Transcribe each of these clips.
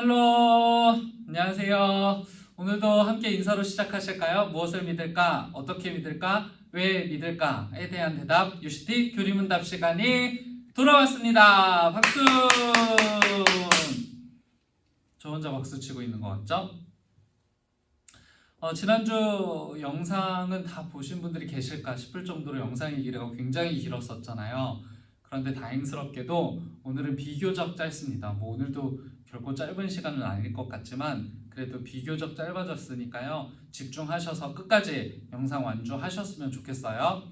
헬로, 안녕하세요. 오늘도 함께 인사로 시작하실까요? 무엇을 믿을까? 어떻게 믿을까? 왜 믿을까?에 대한 대답, UCT 교리문답 시간이 돌아왔습니다. 박수! 저 혼자 박수 치고 있는 것 같죠? 지난주 영상은 다 보신 분들이 계실까 싶을 정도로 영상의 길이가 굉장히 길었었잖아요. 그런데 다행스럽게도 오늘은 비교적 짧습니다. 오늘도 결코 짧은 시간은 아닐 것 같지만 그래도 비교적 짧아졌으니까요. 집중하셔서 끝까지 영상 완주하셨으면 좋겠어요.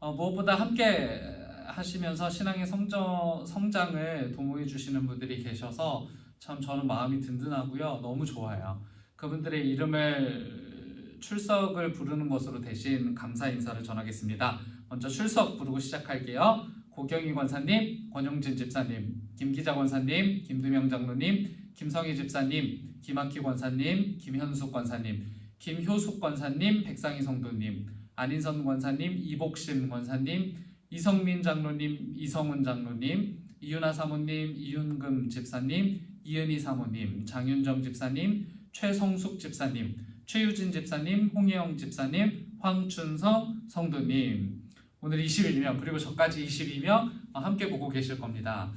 무엇보다 함께 하시면서 신앙의 성장을 도모해 주시는 분들이 계셔서 참 저는 마음이 든든하고요. 너무 좋아요. 그분들의 이름을 출석을 부르는 것으로 대신 감사 인사를 전하겠습니다. 먼저 출석 부르고 시작할게요. 고경희 권사님, 권용진 집사님, 김기자 권사님, 김두명 장로님, 김성희 집사님, 김학희 권사님, 김현숙 권사님, 김효숙 권사님, 백상희 성도님, 안인선 권사님, 이복심 권사님, 이성민 장로님, 이성훈 장로님, 이윤아 사모님, 이윤금 집사님, 이은희 사모님, 장윤정 집사님, 최성숙 집사님, 최유진 집사님, 홍혜영 집사님, 황춘성 성도님. 오늘 21명 그리고 저까지 22명 함께 보고 계실 겁니다.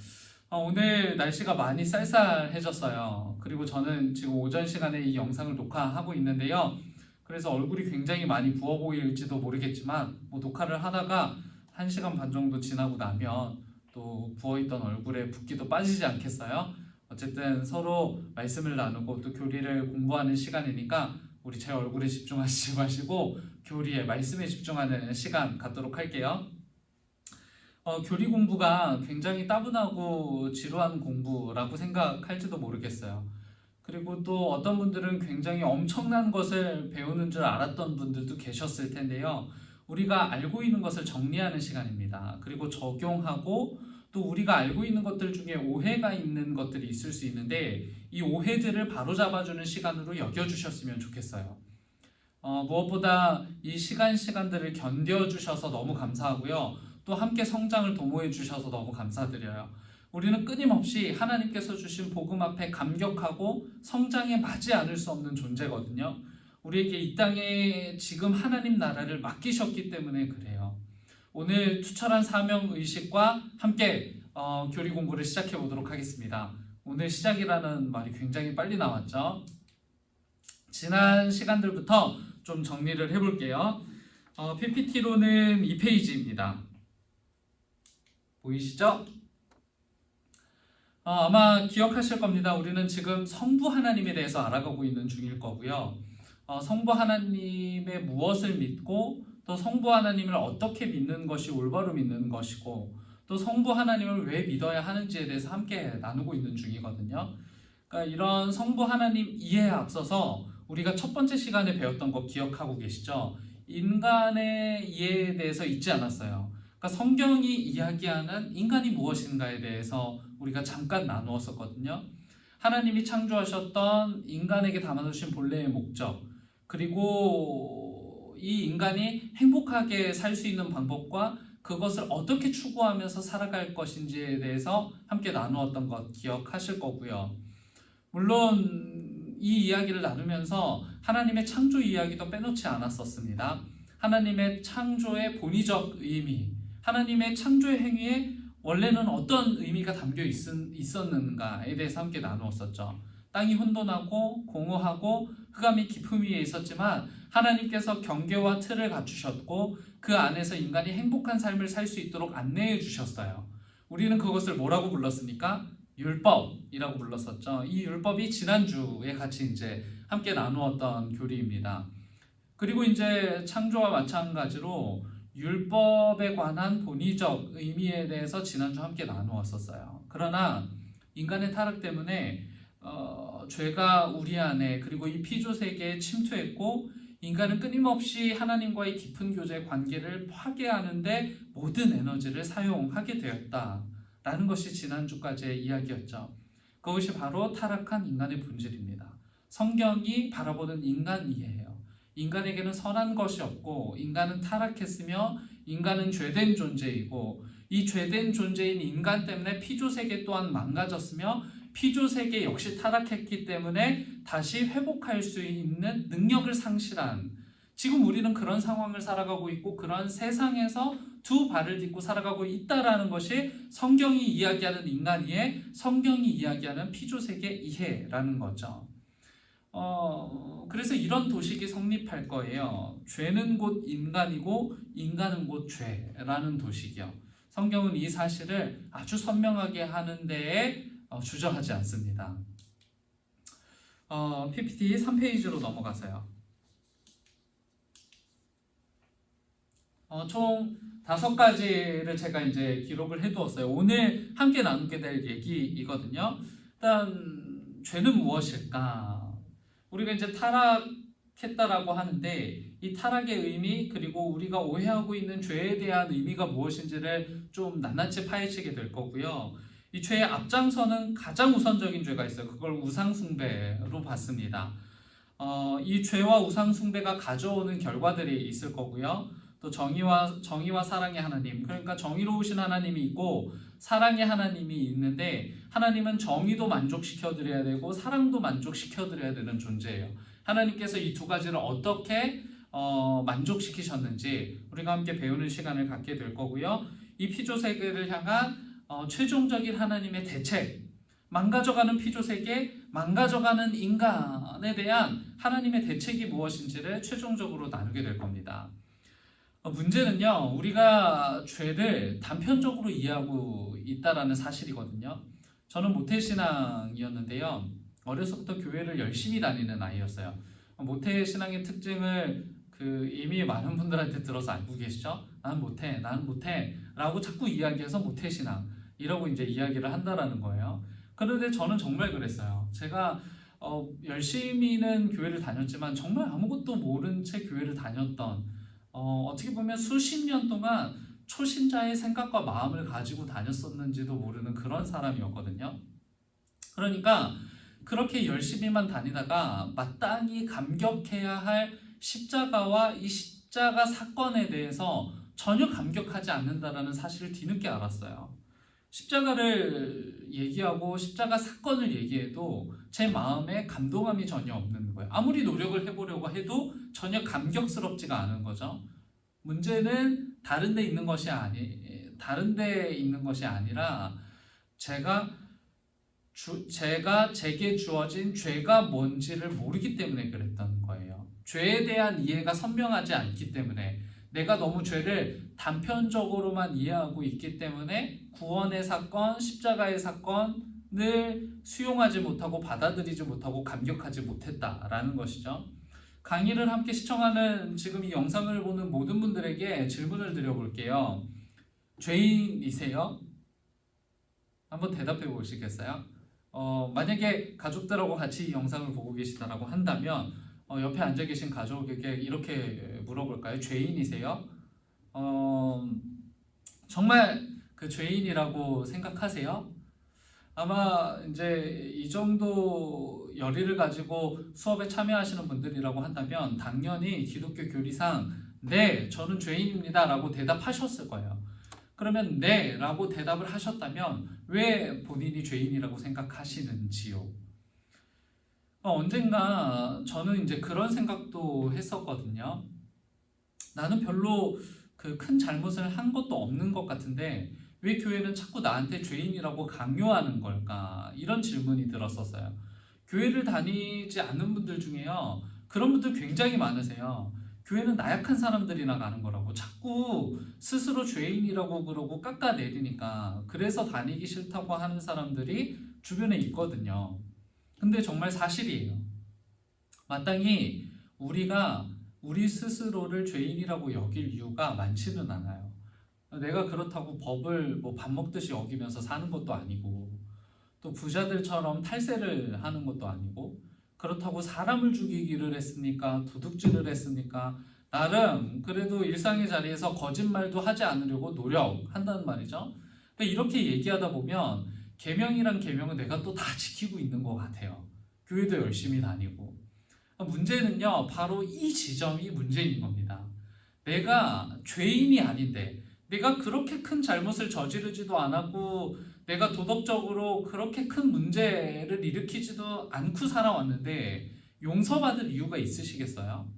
오늘 날씨가 많이 쌀쌀해졌어요. 그리고 저는 지금 오전 시간에 이 영상을 녹화하고 있는데요. 그래서 얼굴이 굉장히 많이 부어 보일지도 모르겠지만 녹화를 하다가 1시간 반 정도 지나고 나면 또 부어있던 얼굴에 붓기도 빠지지 않겠어요? 어쨌든 서로 말씀을 나누고 또 교리를 공부하는 시간이니까 우리 제 얼굴에 집중하시지 마시고 교리에 말씀에 집중하는 시간 갖도록 할게요. 교리 공부가 굉장히 따분하고 지루한 공부라고 생각할지도 모르겠어요. 그리고 또 어떤 분들은 굉장히 엄청난 것을 배우는 줄 알았던 분들도 계셨을 텐데요. 우리가 알고 있는 것을 정리하는 시간입니다. 그리고 적용하고 또 우리가 알고 있는 것들 중에 오해가 있는 것들이 있을 수 있는데 이 오해들을 바로잡아주는 시간으로 여겨주셨으면 좋겠어요. 무엇보다 이 시간들을 견뎌주셔서 너무 감사하고요. 또 함께 성장을 도모해 주셔서 너무 감사드려요. 우리는 끊임없이 하나님께서 주신 복음 앞에 감격하고 성장에 맞지 않을 수 없는 존재거든요. 우리에게 이 땅에 지금 하나님 나라를 맡기셨기 때문에 그래요. 오늘 투철한 사명의식과 함께 교리 공부를 시작해 보도록 하겠습니다. 오늘 시작이라는 말이 굉장히 빨리 나왔죠. 지난 시간들부터 좀 정리를 해볼게요. PPT로는 2페이지입니다. 보이시죠? 아마 기억하실 겁니다. 우리는 지금 성부 하나님에 대해서 알아가고 있는 중일 거고요. 성부 하나님의 무엇을 믿고 또 성부 하나님을 어떻게 믿는 것이 올바로 믿는 것이고 또 성부 하나님을 왜 믿어야 하는지에 대해서 함께 나누고 있는 중이거든요. 그러니까 이런 성부 하나님 이해에 앞서서 우리가 첫 번째 시간에 배웠던 거 기억하고 계시죠? 인간의 이해에 대해서 잊지 않았어요. 그러니까 성경이 이야기하는 인간이 무엇인가에 대해서 우리가 잠깐 나누었었거든요. 하나님이 창조하셨던 인간에게 담아두신 본래의 목적, 그리고 이 인간이 행복하게 살 수 있는 방법과 그것을 어떻게 추구하면서 살아갈 것인지에 대해서 함께 나누었던 것 기억하실 거고요. 물론 이 이야기를 나누면서 하나님의 창조 이야기도 빼놓지 않았었습니다. 하나님의 창조의 본의적 의미, 하나님의 창조의 행위에 원래는 어떤 의미가 담겨 있었는가에 대해서 함께 나누었었죠. 땅이 혼돈하고 공허하고 흑암이 깊음 위에 있었지만 하나님께서 경계와 틀을 갖추셨고 그 안에서 인간이 행복한 삶을 살 수 있도록 안내해 주셨어요. 우리는 그것을 뭐라고 불렀습니까? 율법이라고 불렀었죠. 이 율법이 지난주에 같이 이제 함께 나누었던 교리입니다. 그리고 이제 창조와 마찬가지로 율법에 관한 본의적 의미에 대해서 지난주 함께 나누었었어요. 그러나 인간의 타락 때문에 죄가 우리 안에 그리고 이 피조 세계에 침투했고 인간은 끊임없이 하나님과의 깊은 교제의 관계를 파괴하는데 모든 에너지를 사용하게 되었다라는 것이 지난주까지의 이야기였죠. 그것이 바로 타락한 인간의 본질입니다. 성경이 바라보는 인간 이해예요. 인간에게는 선한 것이 없고 인간은 타락했으며 인간은 죄된 존재이고 이 죄된 존재인 인간 때문에 피조세계 또한 망가졌으며 피조 세계 역시 타락했기 때문에 다시 회복할 수 있는 능력을 상실한, 지금 우리는 그런 상황을 살아가고 있고 그런 세상에서 두 발을 딛고 살아가고 있다라는 것이 성경이 이야기하는 인간이해, 성경이 이야기하는 피조 세계 이해라는 거죠. 그래서 이런 도식이 성립할 거예요. 죄는 곧 인간이고 인간은 곧 죄라는 도식이요. 성경은 이 사실을 아주 선명하게 하는 데에 주저하지 않습니다. PPT 3페이지로 넘어가세요. 총 5가지를 제가 이제 기록을 해두었어요. 오늘 함께 나누게 될 얘기이거든요. 일단 죄는 무엇일까? 우리가 이제 타락했다라고 하는데 이 타락의 의미, 그리고 우리가 오해하고 있는 죄에 대한 의미가 무엇인지를 좀 낱낱이 파헤치게 될 거고요. 이 죄의 앞장서는 가장 우선적인 죄가 있어요. 그걸 우상숭배로 봤습니다. 이 죄와 우상숭배가 가져오는 결과들이 있을 거고요. 또 정의와 사랑의 하나님, 그러니까 정의로우신 하나님이 있고 사랑의 하나님이 있는데, 하나님은 정의도 만족시켜 드려야 되고 사랑도 만족시켜 드려야 되는 존재예요. 하나님께서 이 두 가지를 어떻게 만족시키셨는지 우리가 함께 배우는 시간을 갖게 될 거고요. 이 피조 세계를 향한 최종적인 하나님의 대책, 망가져가는 피조 세계, 망가져가는 인간에 대한 하나님의 대책이 무엇인지를 최종적으로 나누게 될 겁니다. 문제는요, 우리가 죄를 단편적으로 이해하고 있다라는 사실이거든요. 저는 모태신앙이었는데요, 어려서부터 교회를 열심히 다니는 아이였어요. 모태신앙의 특징을 이미 많은 분들한테 들어서 알고 계시죠? 난 못해 라고 자꾸 이야기해서 모태신앙 이라고 이제 이야기를 한다라는 거예요. 그런데 저는 정말 그랬어요. 제가 열심히는 교회를 다녔지만 정말 아무것도 모른 채 교회를 다녔던, 어떻게 보면 수십 년 동안 초신자의 생각과 마음을 가지고 다녔었는지도 모르는 그런 사람이었거든요. 그러니까 그렇게 열심히만 다니다가 마땅히 감격해야 할 십자가와 이 십자가 사건에 대해서 전혀 감격하지 않는다라는 사실을 뒤늦게 알았어요. 십자가를 얘기하고 십자가 사건을 얘기해도 제 마음에 감동함이 전혀 없는 거예요. 아무리 노력을 해보려고 해도 전혀 감격스럽지가 않은 거죠. 문제는 다른 데 있는 것이 아니라 제게 주어진 죄가 뭔지를 모르기 때문에 그랬던 거예요. 죄에 대한 이해가 선명하지 않기 때문에, 내가 너무 죄를 단편적으로만 이해하고 있기 때문에 구원의 사건, 십자가의 사건을 수용하지 못하고 받아들이지 못하고 감격하지 못했다라는 것이죠. 강의를 함께 시청하는 지금 이 영상을 보는 모든 분들에게 질문을 드려볼게요. 죄인이세요? 한번 대답해 보시겠어요? 만약에 가족들하고 같이 이 영상을 보고 계시다라고 한다면 옆에 앉아 계신 가족에게 이렇게 물어볼까요? 죄인이세요? 정말 그 죄인이라고 생각하세요? 아마 이제 이 정도 열의를 가지고 수업에 참여하시는 분들이라고 한다면 당연히 기독교 교리상 네, 저는 죄인입니다 라고 대답하셨을 거예요. 그러면 네 라고 대답을 하셨다면 왜 본인이 죄인이라고 생각하시는지요? 언젠가 저는 이제 그런 생각도 했었거든요. 나는 별로 그 큰 잘못을 한 것도 없는 것 같은데 왜 교회는 자꾸 나한테 죄인이라고 강요하는 걸까? 이런 질문이 들었었어요. 교회를 다니지 않는 분들 중에요, 그런 분들 굉장히 많으세요. 교회는 나약한 사람들이나 가는 거라고 자꾸 스스로 죄인이라고 그러고 깎아내리니까, 그래서 다니기 싫다고 하는 사람들이 주변에 있거든요. 근데 정말 사실이에요. 마땅히 우리가 우리 스스로를 죄인이라고 여길 이유가 많지는 않아요. 내가 그렇다고 법을 밥 먹듯이 어기면서 사는 것도 아니고, 또 부자들처럼 탈세를 하는 것도 아니고, 그렇다고 사람을 죽이기를 했습니까? 도둑질을 했습니까? 나름 그래도 일상의 자리에서 거짓말도 하지 않으려고 노력한다는 말이죠. 근데 이렇게 얘기하다 보면 계명이란 계명은 내가 또 다 지키고 있는 것 같아요. 교회도 열심히 다니고. 문제는요, 바로 이 지점이 문제인 겁니다. 내가 죄인이 아닌데, 내가 그렇게 큰 잘못을 저지르지도 않았고 내가 도덕적으로 그렇게 큰 문제를 일으키지도 않고 살아왔는데 용서받을 이유가 있으시겠어요?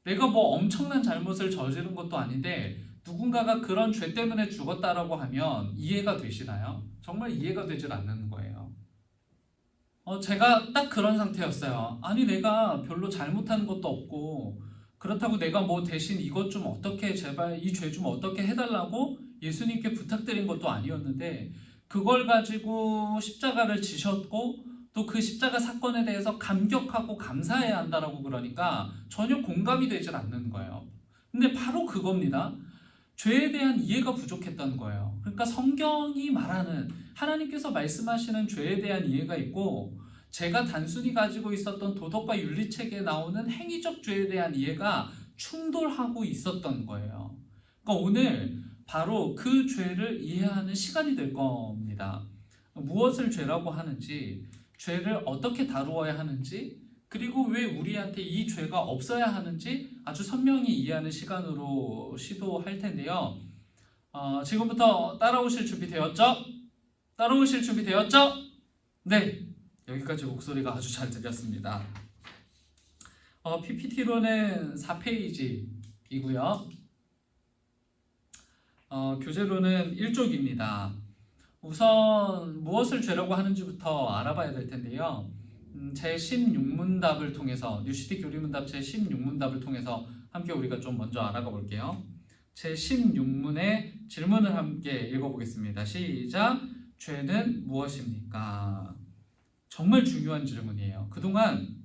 내가 뭐 엄청난 잘못을 저지른 것도 아닌데 누군가가 그런 죄 때문에 죽었다라고 하면 이해가 되시나요? 정말 이해가 되질 않는 거예요. 제가 딱 그런 상태였어요. 아니, 내가 별로 잘못한 것도 없고, 그렇다고 내가 뭐 대신 이것 좀 어떻게, 제발 이 죄 좀 어떻게 해달라고 예수님께 부탁드린 것도 아니었는데, 그걸 가지고 십자가를 지셨고, 또 그 십자가 사건에 대해서 감격하고 감사해야 한다라고 그러니까 전혀 공감이 되질 않는 거예요. 근데 바로 그겁니다. 죄에 대한 이해가 부족했던 거예요. 그러니까 성경이 말하는, 하나님께서 말씀하시는 죄에 대한 이해가 있고, 제가 단순히 가지고 있었던 도덕과 윤리책에 나오는 행위적 죄에 대한 이해가 충돌하고 있었던 거예요. 그러니까 오늘 바로 그 죄를 이해하는 시간이 될 겁니다. 무엇을 죄라고 하는지, 죄를 어떻게 다루어야 하는지, 그리고 왜 우리한테 이 죄가 없어야 하는지 아주 선명히 이해하는 시간으로 시도할 텐데요. 지금부터 따라오실 준비 되었죠? 따라오실 준비 되었죠? 네, 여기까지 목소리가 아주 잘 들렸습니다. PPT로는 4페이지이고요. 교재로는 1쪽입니다. 우선 무엇을 죄라고 하는지부터 알아봐야 될 텐데요. 제 16문답을 통해서, 뉴시티 교리문답 제 16문답을 통해서 함께 우리가 좀 먼저 알아가 볼게요. 제 16문의 질문을 함께 읽어보겠습니다. 시작! 죄는 무엇입니까? 정말 중요한 질문이에요. 그동안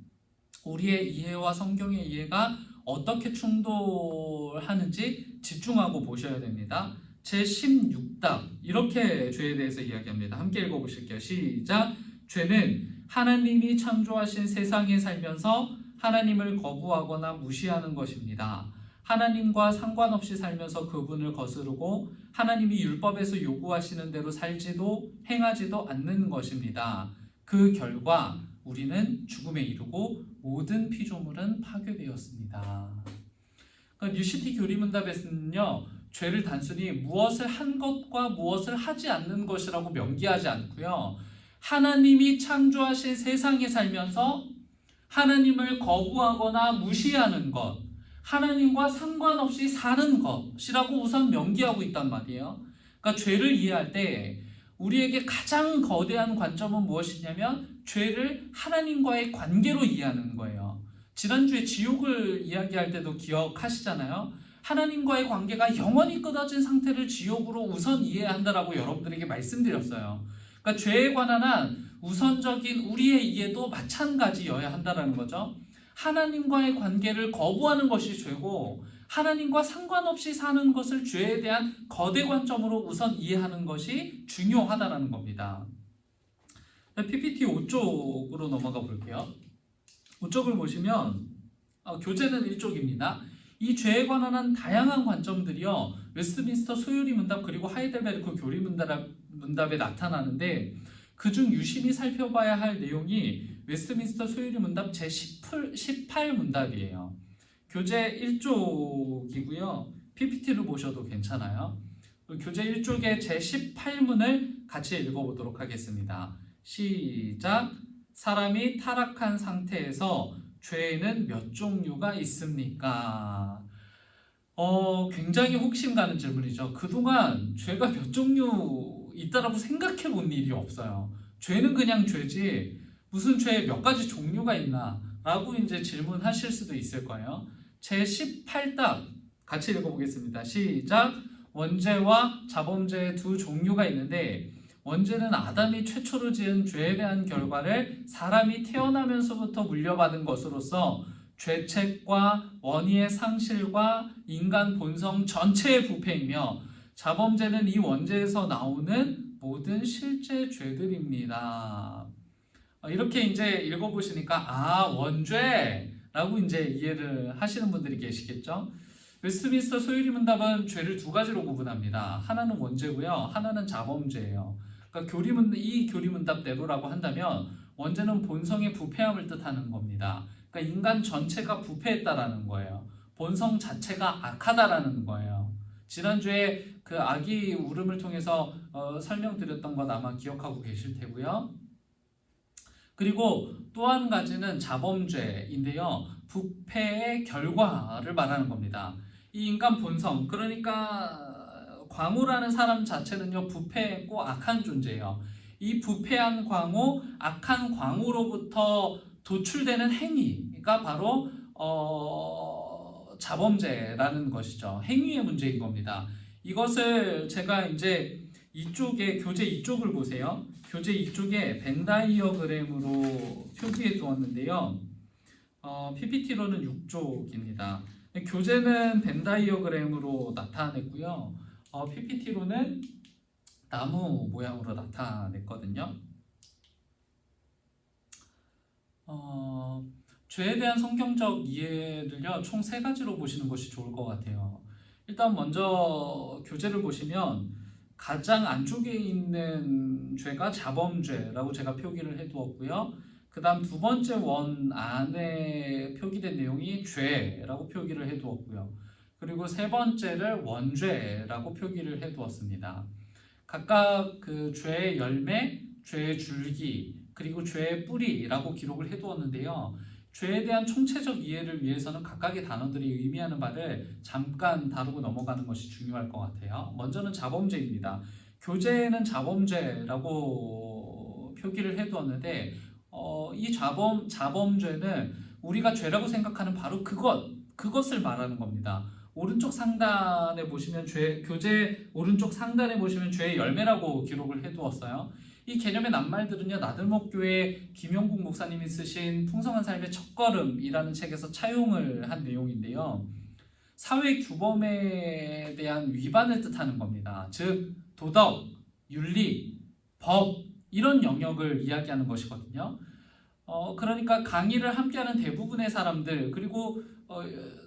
우리의 이해와 성경의 이해가 어떻게 충돌하는지 집중하고 보셔야 됩니다. 제 16답, 이렇게 죄에 대해서 이야기합니다. 함께 읽어보실게요. 시작! 죄는 하나님이 창조하신 세상에 살면서 하나님을 거부하거나 무시하는 것입니다. 하나님과 상관없이 살면서 그분을 거스르고 하나님이 율법에서 요구하시는 대로 살지도 행하지도 않는 것입니다. 그 결과 우리는 죽음에 이르고 모든 피조물은 파괴되었습니다. 그러니까 뉴시티 교리문답에서는요, 죄를 단순히 무엇을 한 것과 무엇을 하지 않는 것이라고 명기하지 않고요, 하나님이 창조하신 세상에 살면서 하나님을 거부하거나 무시하는 것, 하나님과 상관없이 사는 것이라고 우선 명기하고 있단 말이에요. 그러니까 죄를 이해할 때 우리에게 가장 거대한 관점은 무엇이냐면 죄를 하나님과의 관계로 이해하는 거예요. 지난주에 지옥을 이야기할 때도 기억하시잖아요. 하나님과의 관계가 영원히 끊어진 상태를 지옥으로 우선 이해한다라고 여러분들에게 말씀드렸어요. 그러니까 죄에 관한 한 우선적인 우리의 이해도 마찬가지여야 한다는 거죠. 하나님과의 관계를 거부하는 것이 죄고, 하나님과 상관없이 사는 것을 죄에 대한 거대 관점으로 우선 이해하는 것이 중요하다는 겁니다. PPT 5쪽으로 넘어가 볼게요. 5쪽을 보시면 교재는 1쪽입니다. 이 죄에 관한 한 다양한 관점들이요, 웨스트민스터 소유리 문답 그리고 하이델베르크 교리 문답에 나타나는데, 그중 유심히 살펴봐야 할 내용이 웨스트민스터 소유리 문답 제18 문답이에요. 교재 1쪽이고요. PPT를 보셔도 괜찮아요. 교재 1쪽의 제18문을 같이 읽어보도록 하겠습니다. 시작! 사람이 타락한 상태에서 죄에는 몇 종류가 있습니까? 굉장히 혹심 가는 질문이죠. 그동안 죄가 몇 종류 있다라고 생각해 본 일이 없어요. 죄는 그냥 죄지 무슨 죄에 몇 가지 종류가 있나 라고 이제 질문하실 수도 있을 거예요. 제18답 같이 읽어보겠습니다. 시작! 원죄와 자범죄의 두 종류가 있는데, 원죄는 아담이 최초로 지은 죄에 대한 결과를 사람이 태어나면서부터 물려받은 것으로서 죄책과 원의의 상실과 인간 본성 전체의 부패이며, 자범죄는 이 원죄에서 나오는 모든 실제 죄들입니다. 이렇게 이제 읽어보시니까 원죄라고 이제 이해를 하시는 분들이 계시겠죠. 웨스트민스터 소유리 문답은 죄를 두 가지로 구분합니다. 하나는 원죄고요, 하나는 자범죄예요. 그러니까 이 교리문답대로라고 한다면 원죄는 본성의 부패함을 뜻하는 겁니다. 그러니까 인간 전체가 부패했다라는 거예요. 본성 자체가 악하다라는 거예요. 지난주에 그 아기 울음을 통해서 설명드렸던 것 아마 기억하고 계실 테고요. 그리고 또 한 가지는 자범죄인데요. 부패의 결과를 말하는 겁니다. 이 인간 본성, 그러니까 광우라는 사람 자체는요, 부패했고 악한 존재예요. 이 부패한 광우, 악한 광우로부터 도출되는 행위가 바로 자범죄라는 것이죠. 행위의 문제인 겁니다. 이것을 제가 이제 이쪽에 교재 이쪽을 보세요. 교재 이쪽에 벤다이어그램으로 표기해 두었는데요. PPT로는 6쪽입니다. 교재는 벤다이어그램으로 나타냈고요. PPT로는 나무 모양으로 나타냈거든요. 죄에 대한 성경적 이해를요, 총 3가지로 보시는 것이 좋을 것 같아요. 일단 먼저 교재를 보시면 가장 안쪽에 있는 죄가 자범죄라고 제가 표기를 해두었고요. 그 다음 두 번째 원 안에 표기된 내용이 죄라고 표기를 해두었고요. 그리고 세 번째를 원죄라고 표기를 해두었습니다. 각각 그 죄의 열매, 죄의 줄기, 그리고 죄의 뿌리라고 기록을 해두었는데요. 죄에 대한 총체적 이해를 위해서는 각각의 단어들이 의미하는 바를 잠깐 다루고 넘어가는 것이 중요할 것 같아요. 먼저는 자범죄입니다. 교재에는 자범죄라고 표기를 해두었는데 이 자범죄는 우리가 죄라고 생각하는 바로 그것을 말하는 겁니다. 오른쪽 상단에 보시면 교재 오른쪽 상단에 보시면 죄의 열매라고 기록을 해두었어요. 이 개념의 낱말들은요, 나들목교회 김용국 목사님이 쓰신 풍성한 삶의 첫걸음이라는 책에서 차용을 한 내용인데요. 사회 규범에 대한 위반을 뜻하는 겁니다. 즉 도덕, 윤리, 법 이런 영역을 이야기하는 것이거든요. 그러니까 강의를 함께하는 대부분의 사람들 그리고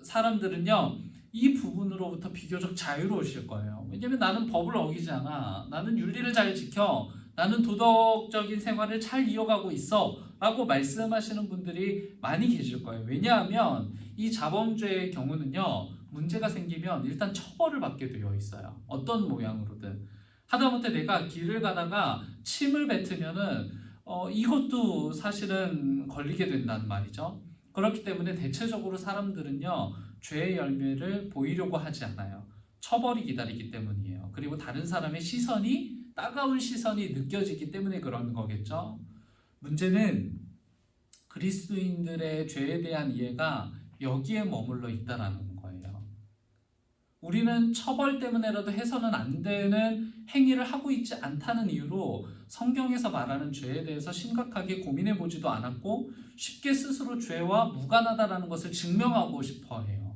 사람들은요, 이 부분으로부터 비교적 자유로우실 거예요. 왜냐면 나는 법을 어기지 않아. 나는 윤리를 잘 지켜. 나는 도덕적인 생활을 잘 이어가고 있어 라고 말씀하시는 분들이 많이 계실 거예요. 왜냐하면 이 자범죄의 경우는요, 문제가 생기면 일단 처벌을 받게 되어 있어요. 어떤 모양으로든. 하다못해 내가 길을 가다가 침을 뱉으면은 이것도 사실은 걸리게 된다는 말이죠. 그렇기 때문에 대체적으로 사람들은요, 죄의 열매를 보이려고 하지 않아요. 처벌이 기다리기 때문이에요. 그리고 다른 사람의 따가운 시선이 느껴지기 때문에 그런 거겠죠. 문제는 그리스도인들의 죄에 대한 이해가 여기에 머물러 있다라는 거예요. 우리는 처벌 때문에라도 해서는 안 되는 행위를 하고 있지 않다는 이유로 성경에서 말하는 죄에 대해서 심각하게 고민해 보지도 않았고 쉽게 스스로 죄와 무관하다라는 것을 증명하고 싶어 해요.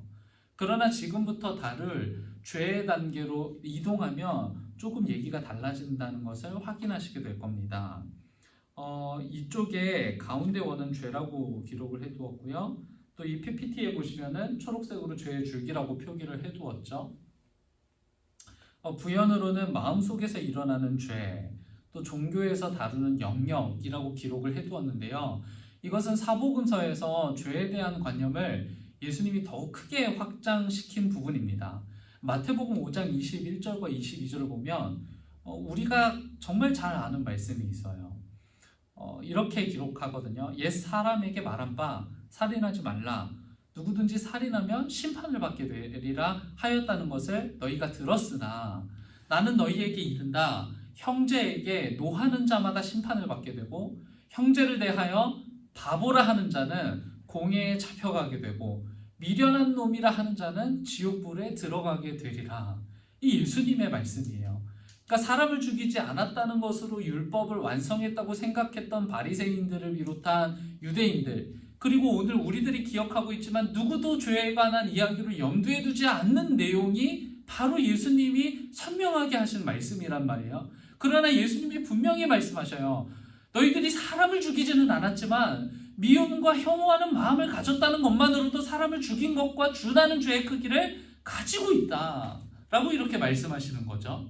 그러나 지금부터 다룰 죄의 단계로 이동하면 조금 얘기가 달라진다는 것을 확인하시게 될 겁니다. 이쪽에 가운데 원은 죄라고 기록을 해두었고요. 또 이 PPT에 보시면은 초록색으로 죄의 줄기라고 표기를 해두었죠. 부연으로는 마음속에서 일어나는 죄, 또 종교에서 다루는 영역이라고 기록을 해두었는데요. 이것은 사복음서에서 죄에 대한 관념을 예수님이 더욱 크게 확장시킨 부분입니다. 마태복음 5장 21절과 22절을 보면 우리가 정말 잘 아는 말씀이 있어요. 이렇게 기록하거든요. 옛 사람에게 말한 바 살인하지 말라. 누구든지 살인하면 심판을 받게 되리라 하였다는 것을 너희가 들었으나 나는 너희에게 이른다. 형제에게 노하는 자마다 심판을 받게 되고 형제를 대하여 바보라 하는 자는 공회에 잡혀가게 되고 미련한 놈이라 하는 자는 지옥불에 들어가게 되리라. 이 예수님의 말씀이에요. 그러니까 사람을 죽이지 않았다는 것으로 율법을 완성했다고 생각했던 바리새인들을 비롯한 유대인들, 그리고 오늘 우리들이 기억하고 있지만 누구도 죄에 관한 이야기를 염두에 두지 않는 내용이 바로 예수님이 선명하게 하신 말씀이란 말이에요. 그러나 예수님이 분명히 말씀하셔요. 너희들이 사람을 죽이지는 않았지만 미움과 혐오하는 마음을 가졌다는 것만으로도 사람을 죽인 것과 준하는 죄의 크기를 가지고 있다 라고 이렇게 말씀하시는 거죠.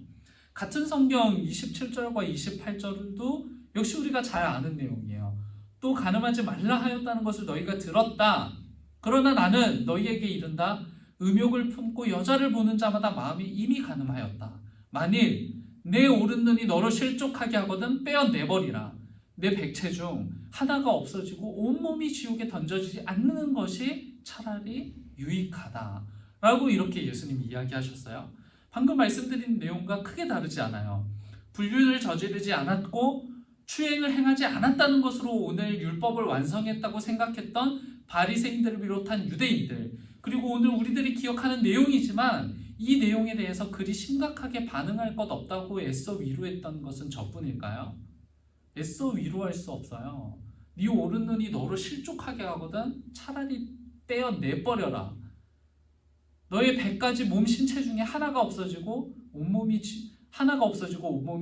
같은 성경 27절과 28절도 역시 우리가 잘 아는 내용이에요. 또 가늠하지 말라 하였다는 것을 너희가 들었다. 그러나 나는 너희에게 이른다. 음욕을 품고 여자를 보는 자마다 마음이 이미 간음하였다. 만일 내 오른 눈이 너를 실족하게 하거든 빼어내버리라. 내 백체 중 하나가 없어지고 온몸이 지옥에 던져지지 않는 것이 차라리 유익하다 라고 이렇게 예수님이 이야기하셨어요. 방금 말씀드린 내용과 크게 다르지 않아요. 불륜을 저지르지 않았고 추행을 행하지 않았다는 것으로 오늘 율법을 완성했다고 생각했던 바리새인들을 비롯한 유대인들, 그리고 오늘 우리들이 기억하는 내용이지만 이 내용에 대해서 그리 심각하게 반응할 것 없다고 애써 위로했던 것은 저뿐일까요? 애써 위로할 수 없어요. 네 오른 눈이 너를 실족하게 하거든 차라리 떼어내버려라. 너의 100가지 몸 신체 중에 하나가 없어지고 온몸이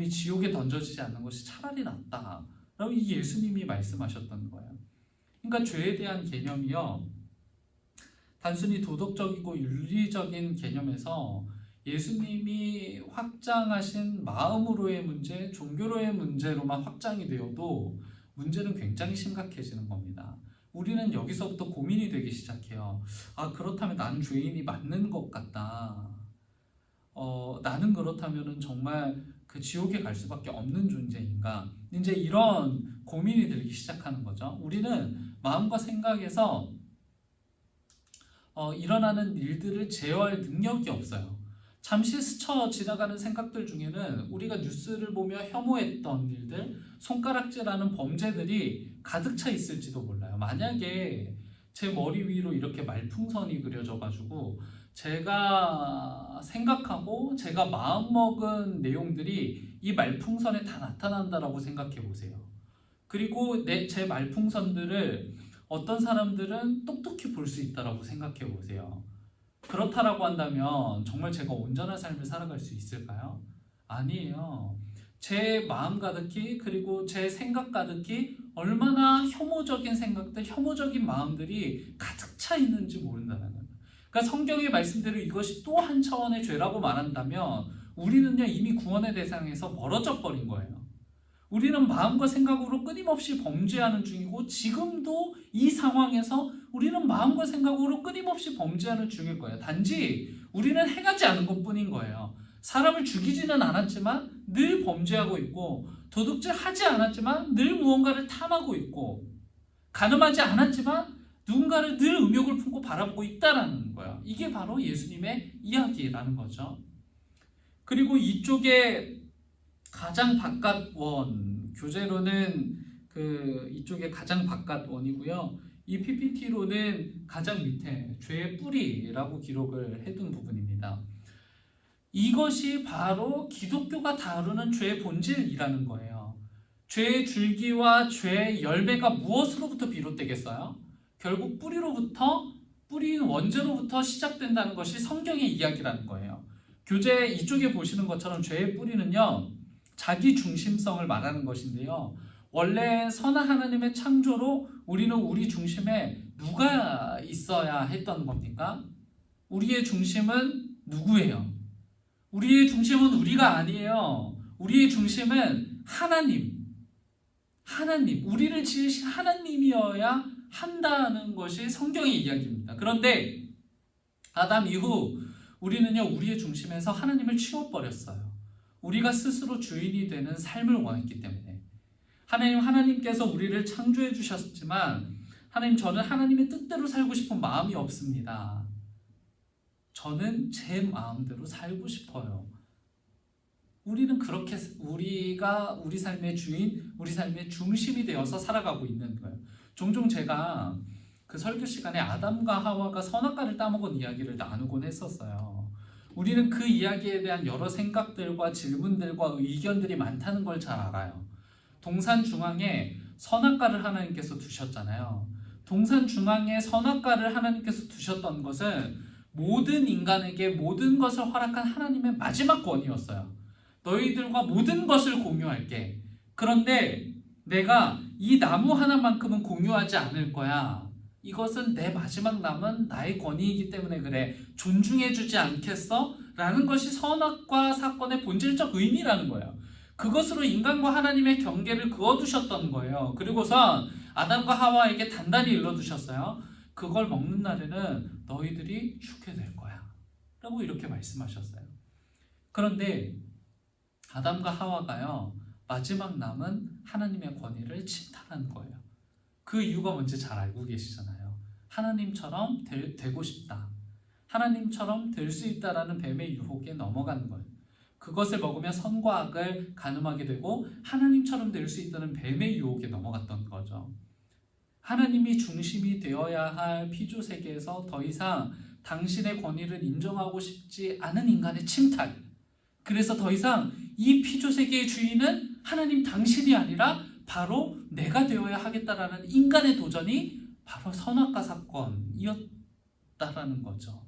지옥에 던져지지 않는 것이 차라리 낫다 라고 이 예수님이 말씀하셨던 거예요. 그러니까 죄에 대한 개념이요, 단순히 도덕적이고 윤리적인 개념에서 예수님이 확장하신 마음으로의 문제, 종교로의 문제로만 확장이 되어도 문제는 굉장히 심각해지는 겁니다. 우리는 여기서부터 고민이 되기 시작해요. 그렇다면 나는 죄인이 맞는 것 같다. 나는 그렇다면 정말 그 지옥에 갈 수밖에 없는 존재인가? 이제 이런 고민이 들기 시작하는 거죠. 우리는 마음과 생각에서 일어나는 일들을 제어할 능력이 없어요. 잠시 스쳐 지나가는 생각들 중에는 우리가 뉴스를 보며 혐오했던 일들, 손가락질하는 범죄들이 가득 차 있을지도 몰라요. 만약에 제 머리 위로 이렇게 말풍선이 그려져가지고 제가 생각하고 제가 마음먹은 내용들이 이 말풍선에 다 나타난다라고 생각해 보세요. 그리고 제 말풍선들을 어떤 사람들은 똑똑히 볼 수 있다라고 생각해 보세요. 그렇다라고 한다면 정말 제가 온전한 삶을 살아갈 수 있을까요? 아니에요. 제 마음 가득히, 그리고 제 생각 가득히 얼마나 혐오적인 생각들, 혐오적인 마음들이 가득 차 있는지 모른다는 거예요. 그러니까 성경의 말씀대로 이것이 또 한 차원의 죄라고 말한다면 우리는요 이미 구원의 대상에서 멀어져 버린 거예요. 우리는 마음과 생각으로 끊임없이 범죄하는 중이고 지금도 이 상황에서 우리는 마음과 생각으로 끊임없이 범죄하는 중일 거예요. 단지 우리는 행하지 않은 것뿐인 거예요. 사람을 죽이지는 않았지만 늘 범죄하고 있고, 도둑질하지 않았지만 늘 무언가를 탐하고 있고, 간음하지 않았지만 누군가를 늘 음욕을 품고 바라보고 있다라는 거예요. 이게 바로 예수님의 이야기라는 거죠. 그리고 이쪽에 가장 바깥 원, 교재로는 이쪽에 가장 바깥 원이고요. 이 PPT로는 가장 밑에 죄의 뿌리라고 기록을 해둔 부분입니다. 이것이 바로 기독교가 다루는 죄의 본질이라는 거예요. 죄의 줄기와 죄의 열매가 무엇으로부터 비롯되겠어요? 결국 뿌리인 원죄로부터 시작된다는 것이 성경의 이야기라는 거예요. 교재 이쪽에 보시는 것처럼 죄의 뿌리는요, 자기 중심성을 말하는 것인데요. 원래 선한 하나님의 창조로 우리는 우리 중심에 누가 있어야 했던 겁니까? 우리의 중심은 누구예요? 우리의 중심은 우리가 아니에요. 우리의 중심은 하나님, 우리를 지으신 하나님이어야 한다는 것이 성경의 이야기입니다. 그런데 아담 이후 우리는요 우리의 중심에서 하나님을 치워버렸어요. 우리가 스스로 주인이 되는 삶을 원했기 때문에. 하나님께서 우리를 창조해 주셨지만 저는 하나님의 뜻대로 살고 싶은 마음이 없습니다. 저는 제 마음대로 살고 싶어요. 우리는 그렇게 우리가 우리 삶의 주인, 우리 삶의 중심이 되어서 살아가고 있는 거예요. 종종 제가 그 설교 시간에 아담과 하와가 선악과를 따먹은 이야기를 나누곤 했었어요. 우리는 그 이야기에 대한 여러 생각들과 질문들과 의견들이 많다는 걸 잘 알아요. 동산 중앙에 선악과를 하나님께서 두셨잖아요. 동산 중앙에 선악과를 하나님께서 두셨던 것은 모든 인간에게 모든 것을 허락한 하나님의 마지막 권위였어요. 너희들과 모든 것을 공유할게. 그런데 내가 이 나무 하나만큼은 공유하지 않을 거야. 이것은 내 마지막 남은 나의 권위이기 때문에 그래. 존중해주지 않겠어? 라는 것이 선악과 사건의 본질적 의미라는 거예요. 그것으로 인간과 하나님의 경계를 그어두셨던 거예요. 그리고선 아담과 하와에게 단단히 일러두셨어요. 그걸 먹는 날에는 너희들이 죽게 될 거야 라고 이렇게 말씀하셨어요. 그런데 아담과 하와가요, 마지막 남은 하나님의 권위를 침탈한 거예요. 그 이유가 뭔지 잘 알고 계시잖아요. 하나님처럼 되고 싶다, 하나님처럼 될 수 있다라는 뱀의 유혹에 넘어가는 거예요. 그것을 먹으면 선과 악을 가늠하게 되고 하나님처럼 될 수 있다는 뱀의 유혹에 넘어갔던 거죠. 하나님이 중심이 되어야 할 피조 세계에서 더 이상 당신의 권위를 인정하고 싶지 않은 인간의 침탈. 그래서 더 이상 이 피조 세계의 주인은 하나님 당신이 아니라 바로 내가 되어야 하겠다라는 인간의 도전이 바로 선악과 사건이었다라는 거죠.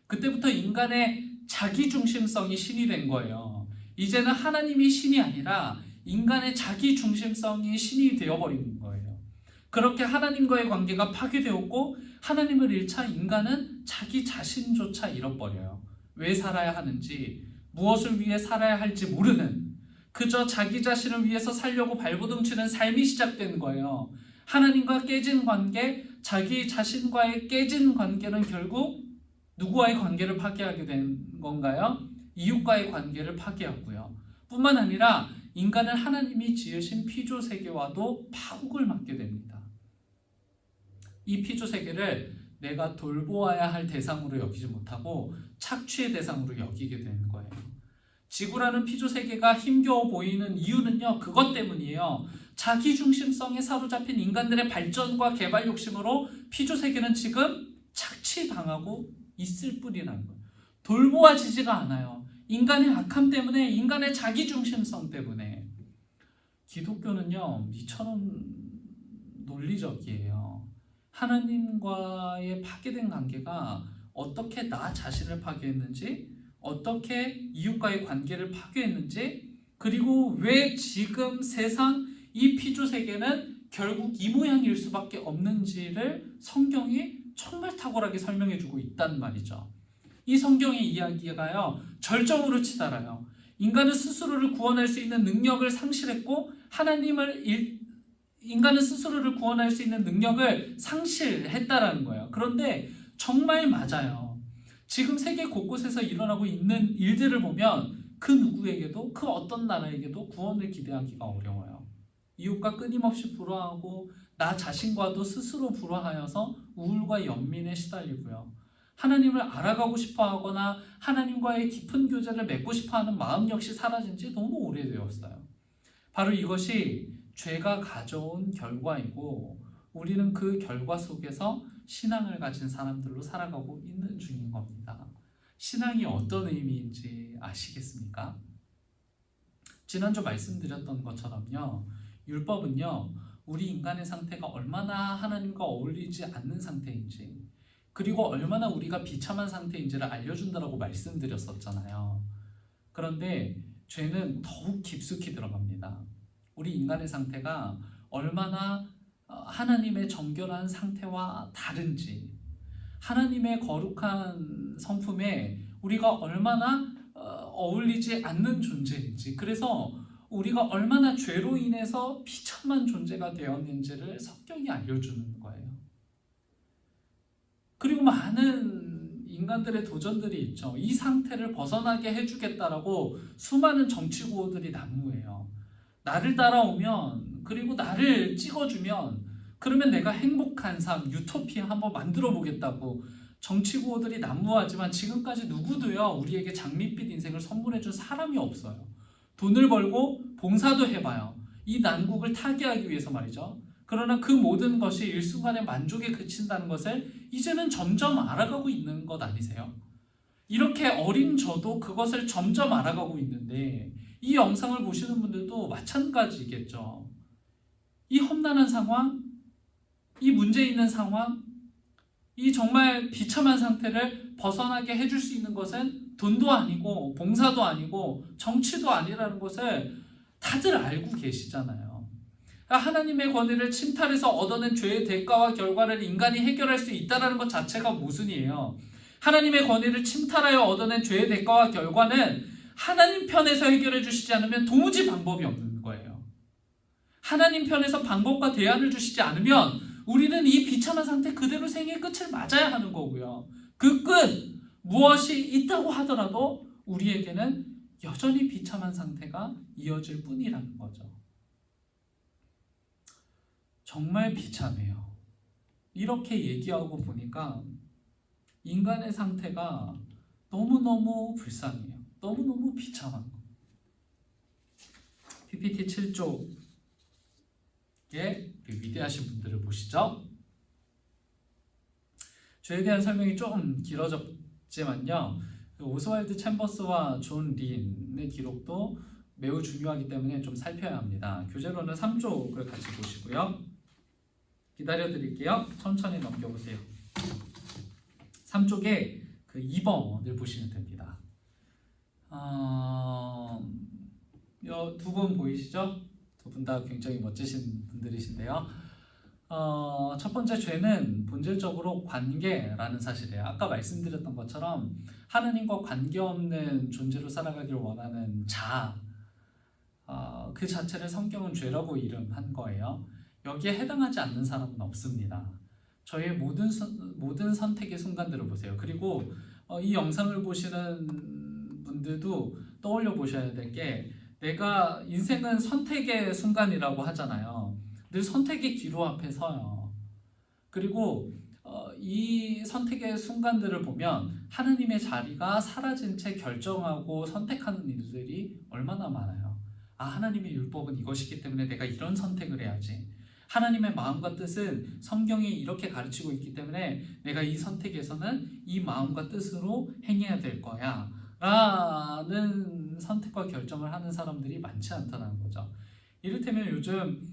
그때부터 인간의 자기중심성이 신이 된 거예요. 이제는 하나님이 신이 아니라 인간의 자기중심성이 신이 되어버린 거예요. 그렇게 하나님과의 관계가 파괴되었고 하나님을 잃자 인간은 자기 자신조차 잃어버려요. 왜 살아야 하는지, 무엇을 위해 살아야 할지 모르는, 그저 자기 자신을 위해서 살려고 발버둥치는 삶이 시작된 거예요. 하나님과 깨진 관계, 자기 자신과의 깨진 관계는 결국 누구와의 관계를 파괴하게 된 건가요? 이웃과의 관계를 파괴하고요. 뿐만 아니라 인간은 하나님이 지으신 피조 세계와도 파국을 맞게 됩니다. 이 피조 세계를 내가 돌보아야 할 대상으로 여기지 못하고 착취의 대상으로 여기게 되는 거예요. 지구라는 피조 세계가 힘겨워 보이는 이유는요, 그것 때문이에요. 자기중심성에 사로잡힌 인간들의 발전과 개발 욕심으로 피조 세계는 지금 착취당하고 있을 뿐이라는 거예요. 돌보아지지가 않아요. 인간의 악함 때문에, 인간의 자기중심성 때문에. 기독교는요, 이처럼 논리적이에요. 하나님과의 파괴된 관계가 어떻게 나 자신을 파괴했는지, 어떻게 이웃과의 관계를 파괴했는지, 그리고 왜 지금 세상 이 피조 세계는 결국 이 모양일 수밖에 없는지를 성경이 정말 탁월하게 설명해주고 있단 말이죠. 이 성경의 이야기가요, 절정으로 치달아요. 인간은 스스로를 구원할 수 있는 능력을 상실했고 인간은 스스로를 구원할 수 있는 능력을 상실했다라는 거예요. 그런데 정말 맞아요. 지금 세계 곳곳에서 일어나고 있는 일들을 보면 그 누구에게도, 그 어떤 나라에게도 구원을 기대하기가 어려워요. 이웃과 끊임없이 불화하고 나 자신과도 스스로 불화하여서 우울과 연민에 시달리고요. 하나님을 알아가고 싶어하거나 하나님과의 깊은 교제를 맺고 싶어하는 마음 역시 사라진 지 너무 오래되었어요. 바로 이것이 죄가 가져온 결과이고 우리는 그 결과 속에서 신앙을 가진 사람들로 살아가고 있는 중인 겁니다. 신앙이 어떤 의미인지 아시겠습니까? 지난주 말씀드렸던 것처럼요, 율법은요, 우리 인간의 상태가 얼마나 하나님과 어울리지 않는 상태인지, 그리고 얼마나 우리가 비참한 상태인지를 알려준다라고 말씀드렸었잖아요. 그런데 죄는 더욱 깊숙이 들어갑니다. 우리 인간의 상태가 얼마나 하나님의 정결한 상태와 다른지, 하나님의 거룩한 성품에 우리가 얼마나 어울리지 않는 존재인지, 그래서 우리가 얼마나 죄로 인해서 비참한 존재가 되었는지를 성경이 알려주는 거예요. 그리고 많은 인간들의 도전들이 있죠. 이 상태를 벗어나게 해주겠다라고 수많은 정치구호들이 난무해요. 나를 따라오면, 그리고 나를 찍어주면, 그러면 내가 행복한 삶, 유토피아 한번 만들어 보겠다고 정치구호들이 난무하지만 지금까지 누구도요, 우리에게 장밋빛 인생을 선물해준 사람이 없어요. 돈을 벌고 봉사도 해봐요. 이 난국을 타개하기 위해서 말이죠. 그러나 그 모든 것이 일순간의 만족에 그친다는 것을 이제는 점점 알아가고 있는 것 아니세요? 이렇게 어린 저도 그것을 점점 알아가고 있는데 이 영상을 보시는 분들도 마찬가지겠죠. 이 험난한 상황, 이 문제 있는 상황, 이 정말 비참한 상태를 벗어나게 해줄 수 있는 것은 돈도 아니고 봉사도 아니고 정치도 아니라는 것을 다들 알고 계시잖아요. 하나님의 권위를 침탈해서 얻어낸 죄의 대가와 결과를 인간이 해결할 수 있다는 것 자체가 모순이에요. 하나님의 권위를 침탈하여 얻어낸 죄의 대가와 결과는 하나님 편에서 해결해 주시지 않으면 도무지 방법이 없는 거예요. 하나님 편에서 방법과 대안을 주시지 않으면 우리는 이 비참한 상태 그대로 생애의 끝을 맞아야 하는 거고요. 그 끝, 무엇이 있다고 하더라도 우리에게는 여전히 비참한 상태가 이어질 뿐이라는 거죠. 정말 비참해요. 이렇게 얘기하고 보니까 인간의 상태가 너무너무 불쌍해요. 너무너무 비참한 거. PPT 7쪽에 위대하신 분들을 보시죠. 죄에 대한 설명이 조금 길어졌지만요. 오스왈드 챔버스와 존 린의 기록도 매우 중요하기 때문에 좀 살펴야 합니다. 교재로는 3쪽을 같이 보시고요. 기다려드릴게요. 천천히 넘겨보세요. 3쪽에 그 2번을 보시면 됩니다. 두 분 보이시죠? 두 분 다 굉장히 멋지신 분들이신데요. 첫 번째 죄는 본질적으로 관계라는 사실이에요. 아까 말씀드렸던 것처럼 하느님과 관계없는 존재로 살아가기를 원하는 그 자체를 성경은 죄라고 이름한 거예요. 여기에 해당하지 않는 사람은 없습니다. 저의 모든 선택의 순간들을 보세요. 그리고 이 영상을 보시는 분들도 떠올려 보셔야 될 게, 내가 인생은 선택의 순간이라고 하잖아요. 늘 선택의 기로 앞에 서요. 그리고 이 선택의 순간들을 보면 하느님의 자리가 사라진 채 결정하고 선택하는 일들이 얼마나 많아요. 하나님의 율법은 이것이기 때문에 내가 이런 선택을 해야지. 하나님의 마음과 뜻은 성경이 이렇게 가르치고 있기 때문에 내가 이 선택에서는 이 마음과 뜻으로 행해야 될 거야 라는 선택과 결정을 하는 사람들이 많지 않다는 거죠. 이를테면 요즘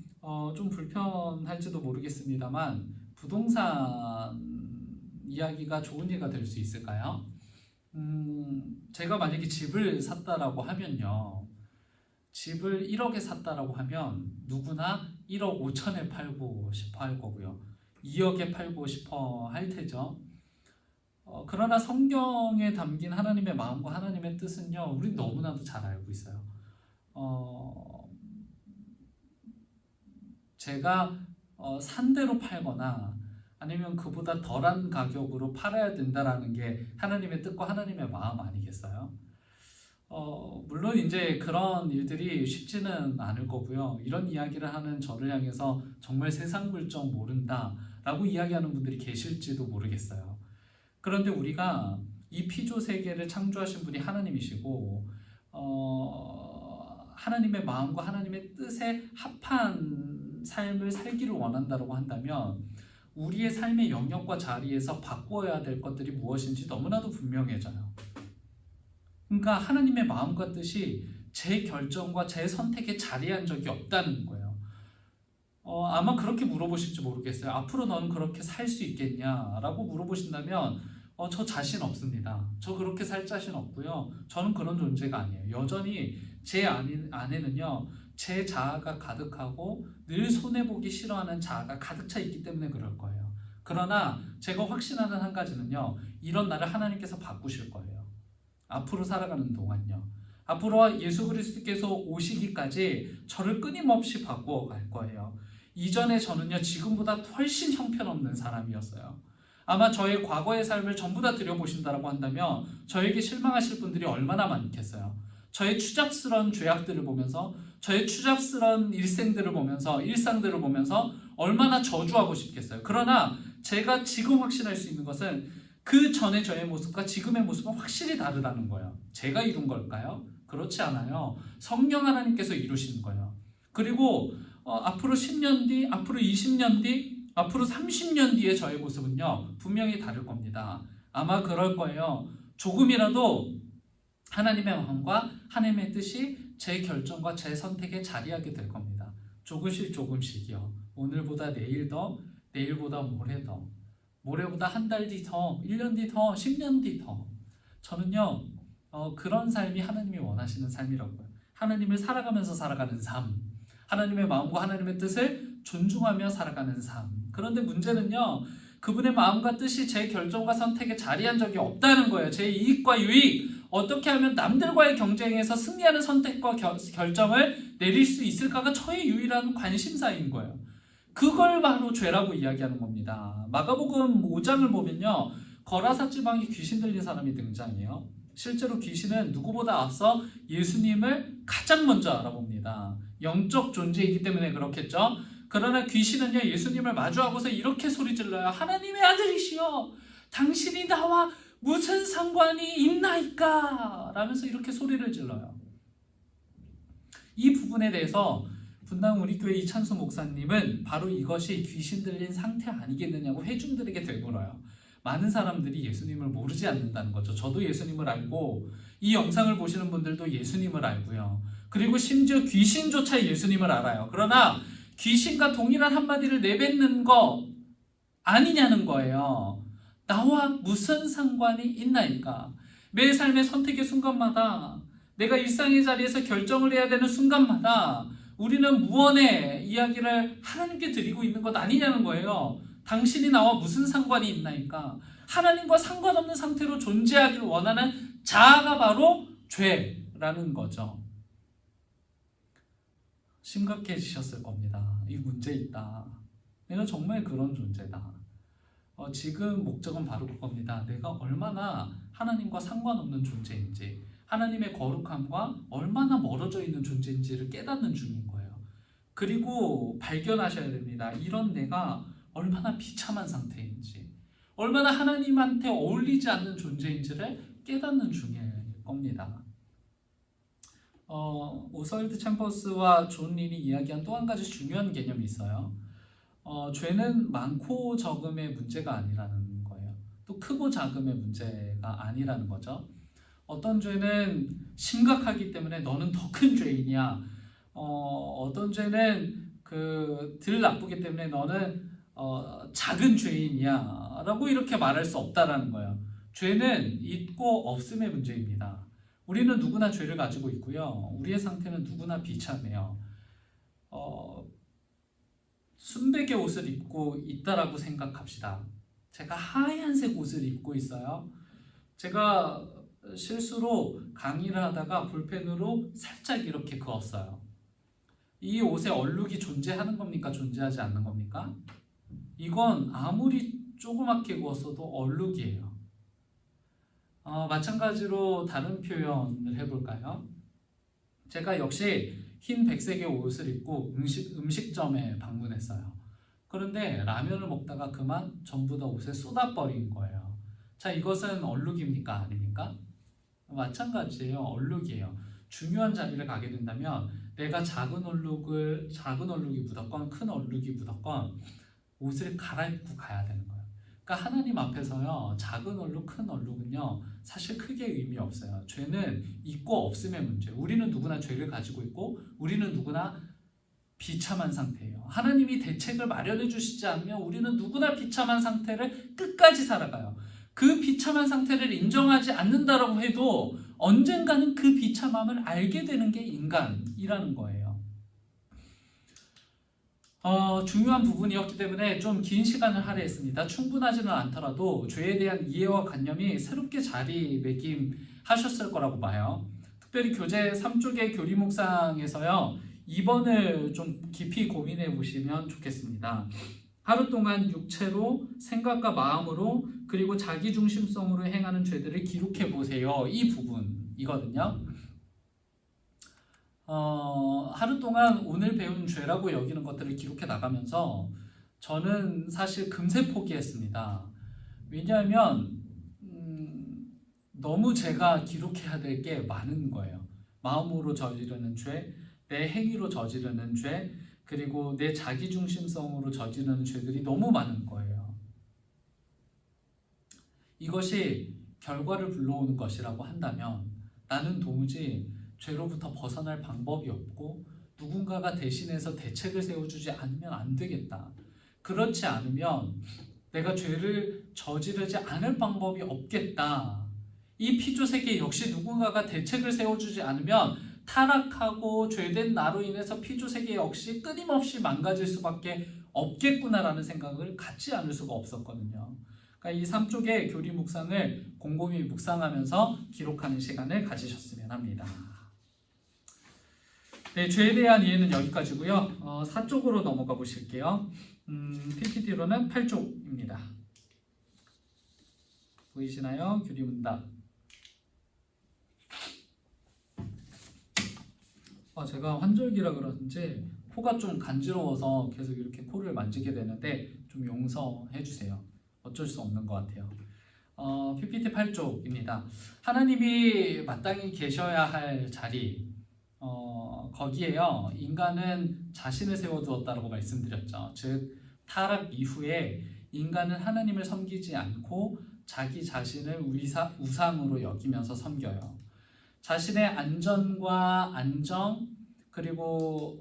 좀 불편할지도 모르겠습니다만 부동산 이야기가 좋은 예가 될 수 있을까요? 제가 만약에 집을 샀다라고 하면요, 집을 1억에 샀다라고 하면 누구나 1억 5천에 팔고 싶어 할 거고요. 2억에 팔고 싶어 할 테죠. 그러나 성경에 담긴 하나님의 마음과 하나님의 뜻은요, 우린 너무나도 잘 알고 있어요. 제가 산 대로 팔거나 아니면 그보다 덜한 가격으로 팔아야 된다라는 게 하나님의 뜻과 하나님의 마음 아니겠어요? 물론 이제 그런 일들이 쉽지는 않을 거고요. 이런 이야기를 하는 저를 향해서 정말 세상 물정 모른다라고 이야기하는 분들이 계실지도 모르겠어요. 그런데 우리가 이 피조 세계를 창조하신 분이 하나님이시고 하나님의 마음과 하나님의 뜻에 합한 삶을 살기를 원한다고 한다면 우리의 삶의 영역과 자리에서 바꿔야 될 것들이 무엇인지 너무나도 분명해져요. 그러니까 하나님의 마음과 뜻이 제 결정과 제 선택에 자리한 적이 없다는 거예요. 아마 그렇게 물어보실지 모르겠어요. 앞으로 너는 그렇게 살 수 있겠냐라고 물어보신다면 저 자신 없습니다. 저 그렇게 살 자신 없고요. 저는 그런 존재가 아니에요. 여전히 제 안에는요, 제 자아가 가득하고 늘 손해보기 싫어하는 자아가 가득 차 있기 때문에 그럴 거예요. 그러나 제가 확신하는 한 가지는요, 이런 나를 하나님께서 바꾸실 거예요. 앞으로 살아가는 동안요. 앞으로 예수 그리스도께서 오시기까지 저를 끊임없이 바꾸어 갈 거예요. 이전에 저는요, 지금보다 훨씬 형편없는 사람이었어요. 아마 저의 과거의 삶을 전부 다 들여보신다고 한다면 저에게 실망하실 분들이 얼마나 많겠어요. 저의 추잡스러운 죄악들을 보면서, 저의 추잡스러운 일상들을 보면서 얼마나 저주하고 싶겠어요. 그러나 제가 지금 확신할 수 있는 것은 그 전의 저의 모습과 지금의 모습은 확실히 다르다는 거예요. 제가 이룬 걸까요? 그렇지 않아요. 성령 하나님께서 이루시는 거예요. 그리고 앞으로 10년 뒤, 앞으로 20년 뒤, 앞으로 30년 뒤에 저의 모습은요, 분명히 다를 겁니다. 아마 그럴 거예요. 조금이라도 하나님의 마음과 하나님의 뜻이 제 결정과 제 선택에 자리하게 될 겁니다. 조금씩이요. 오늘보다 내일 더, 내일보다 모레 더, 모레보다 한 달 뒤 더, 1년 뒤 더, 10년 뒤 더. 저는요, 그런 삶이 하나님이 원하시는 삶이라고요. 하나님을 살아가면서 살아가는 삶, 하나님의 마음과 하나님의 뜻을 존중하며 살아가는 삶. 그런데 문제는요, 그분의 마음과 뜻이 제 결정과 선택에 자리한 적이 없다는 거예요. 제 이익과 유익, 어떻게 하면 남들과의 경쟁에서 승리하는 선택과 결정을 내릴 수 있을까가 저의 유일한 관심사인 거예요. 그걸 바로 죄라고 이야기하는 겁니다. 마가복음 5장을 보면요, 거라사 지방에 귀신 들린 사람이 등장해요. 실제로 귀신은 누구보다 앞서 예수님을 가장 먼저 알아봅니다. 영적 존재이기 때문에 그렇겠죠. 그러나 귀신은요, 예수님을 마주하고서 이렇게 소리질러요. 하나님의 아들이시여, 당신이 나와 무슨 상관이 있나이까? 라면서 이렇게 소리를 질러요. 이 부분에 대해서 분당 우리 교회 이찬수 목사님은 바로 이것이 귀신 들린 상태 아니겠느냐고 회중들에게 되물어요. 많은 사람들이 예수님을 모르지 않는다는 거죠. 저도 예수님을 알고, 이 영상을 보시는 분들도 예수님을 알고요. 그리고 심지어 귀신조차 예수님을 알아요. 그러나 귀신과 동일한 한마디를 내뱉는 거 아니냐는 거예요. 나와 무슨 상관이 있나이까? 매 삶의 선택의 순간마다, 내가 일상의 자리에서 결정을 해야 되는 순간마다 우리는 무언의 이야기를 하나님께 드리고 있는 것 아니냐는 거예요. 당신이 나와 무슨 상관이 있나이까? 하나님과 상관없는 상태로 존재하기를 원하는 자아가 바로 죄라는 거죠. 심각해지셨을 겁니다. 이 문제 있다. 내가 정말 그런 존재다. 지금 목적은 바로 그겁니다. 내가 얼마나 하나님과 상관없는 존재인지, 하나님의 거룩함과 얼마나 멀어져 있는 존재인지를 깨닫는 중인 거예요. 그리고 발견하셔야 됩니다. 이런 내가 얼마나 비참한 상태인지, 얼마나 하나님한테 어울리지 않는 존재인지를 깨닫는 중일 겁니다. 오서일드 챔버스와 존 린이 이야기한 또 한 가지 중요한 개념이 있어요. 죄는 많고 적음의 문제가 아니라는 거예요. 또 크고 작음의 문제가 아니라는 거죠. 어떤 죄는 심각하기 때문에 너는 더 큰 죄인이야. 어떤 죄는 덜 나쁘기 때문에 너는 작은 죄인이야 라고 이렇게 말할 수 없다라는 거예요. 죄는 있고 없음의 문제입니다. 우리는 누구나 죄를 가지고 있고요. 우리의 상태는 누구나 비참해요. 순백의 옷을 입고 있다라고 생각합시다. 제가 하얀색 옷을 입고 있어요. 제가 실수로 강의를 하다가 볼펜으로 살짝 이렇게 그었어요. 이 옷에 얼룩이 존재하는 겁니까? 존재하지 않는 겁니까? 이건 아무리 조그맣게 그었어도 얼룩이에요. 마찬가지로 다른 표현을 해볼까요? 제가 역시 흰 백색의 옷을 입고 음식점에 방문했어요. 그런데 라면을 먹다가 그만 전부 다 옷에 쏟아버린 거예요. 자, 이것은 얼룩입니까? 아닙니까? 마찬가지예요. 얼룩이에요. 중요한 자리를 가게 된다면 내가 작은 얼룩이 묻었건 큰 얼룩이 묻었건 옷을 갈아입고 가야 되는 거예요. 그러니까 하나님 앞에서요, 작은 얼룩, 큰 얼룩은요, 사실 크게 의미 없어요. 죄는 있고 없음의 문제. 우리는 누구나 죄를 가지고 있고 우리는 누구나 비참한 상태예요. 하나님이 대책을 마련해 주시지 않으면 우리는 누구나 비참한 상태를 끝까지 살아가요. 그 비참한 상태를 인정하지 않는다라고 해도 언젠가는 그 비참함을 알게 되는 게 인간이라는 거예요. 중요한 부분이었기 때문에 좀 긴 시간을 할애했습니다. 충분하지는 않더라도 죄에 대한 이해와 관념이 새롭게 자리매김하셨을 거라고 봐요. 특별히 교재 3쪽의 교리 묵상에서요, 2번을 좀 깊이 고민해 보시면 좋겠습니다. 하루 동안 육체로, 생각과 마음으로, 그리고 자기중심성으로 행하는 죄들을 기록해 보세요. 이 부분이거든요. 하루 동안 오늘 배운 죄라고 여기는 것들을 기록해 나가면서 저는 사실 금세 포기했습니다. 왜냐하면 너무 제가 기록해야 될 게 많은 거예요. 마음으로 저지르는 죄, 내 행위로 저지르는 죄, 그리고 내 자기중심성으로 저지르는 죄들이 너무 많은 거예요. 이것이 결과를 불러오는 것이라고 한다면 나는 도무지 죄로부터 벗어날 방법이 없고 누군가가 대신해서 대책을 세워주지 않으면 안 되겠다. 그렇지 않으면 내가 죄를 저지르지 않을 방법이 없겠다. 이 피조세계 역시 누군가가 대책을 세워주지 않으면 타락하고 죄된 나로 인해서 피조세계 역시 끊임없이 망가질 수밖에 없겠구나라는 생각을 갖지 않을 수가 없었거든요. 그러니까 이 3쪽의 교리 묵상을 곰곰이 묵상하면서 기록하는 시간을 가지셨으면 합니다. 네, 죄에 대한 이해는 여기까지고요. 4쪽으로 넘어가 보실게요. PPT로는 8쪽입니다. 보이시나요? 교리문답. 제가 환절기라 그런지 코가 좀 간지러워서 계속 이렇게 코를 만지게 되는데 좀 용서해 주세요. 어쩔 수 없는 것 같아요. PPT 8쪽입니다. 하나님이 마땅히 계셔야 할 자리, 거기에요. 인간은 자신을 세워두었다라고 말씀드렸죠. 즉 타락 이후에 인간은 하나님을 섬기지 않고 자기 자신을 우상으로 여기면서 섬겨요. 자신의 안전과 안정, 그리고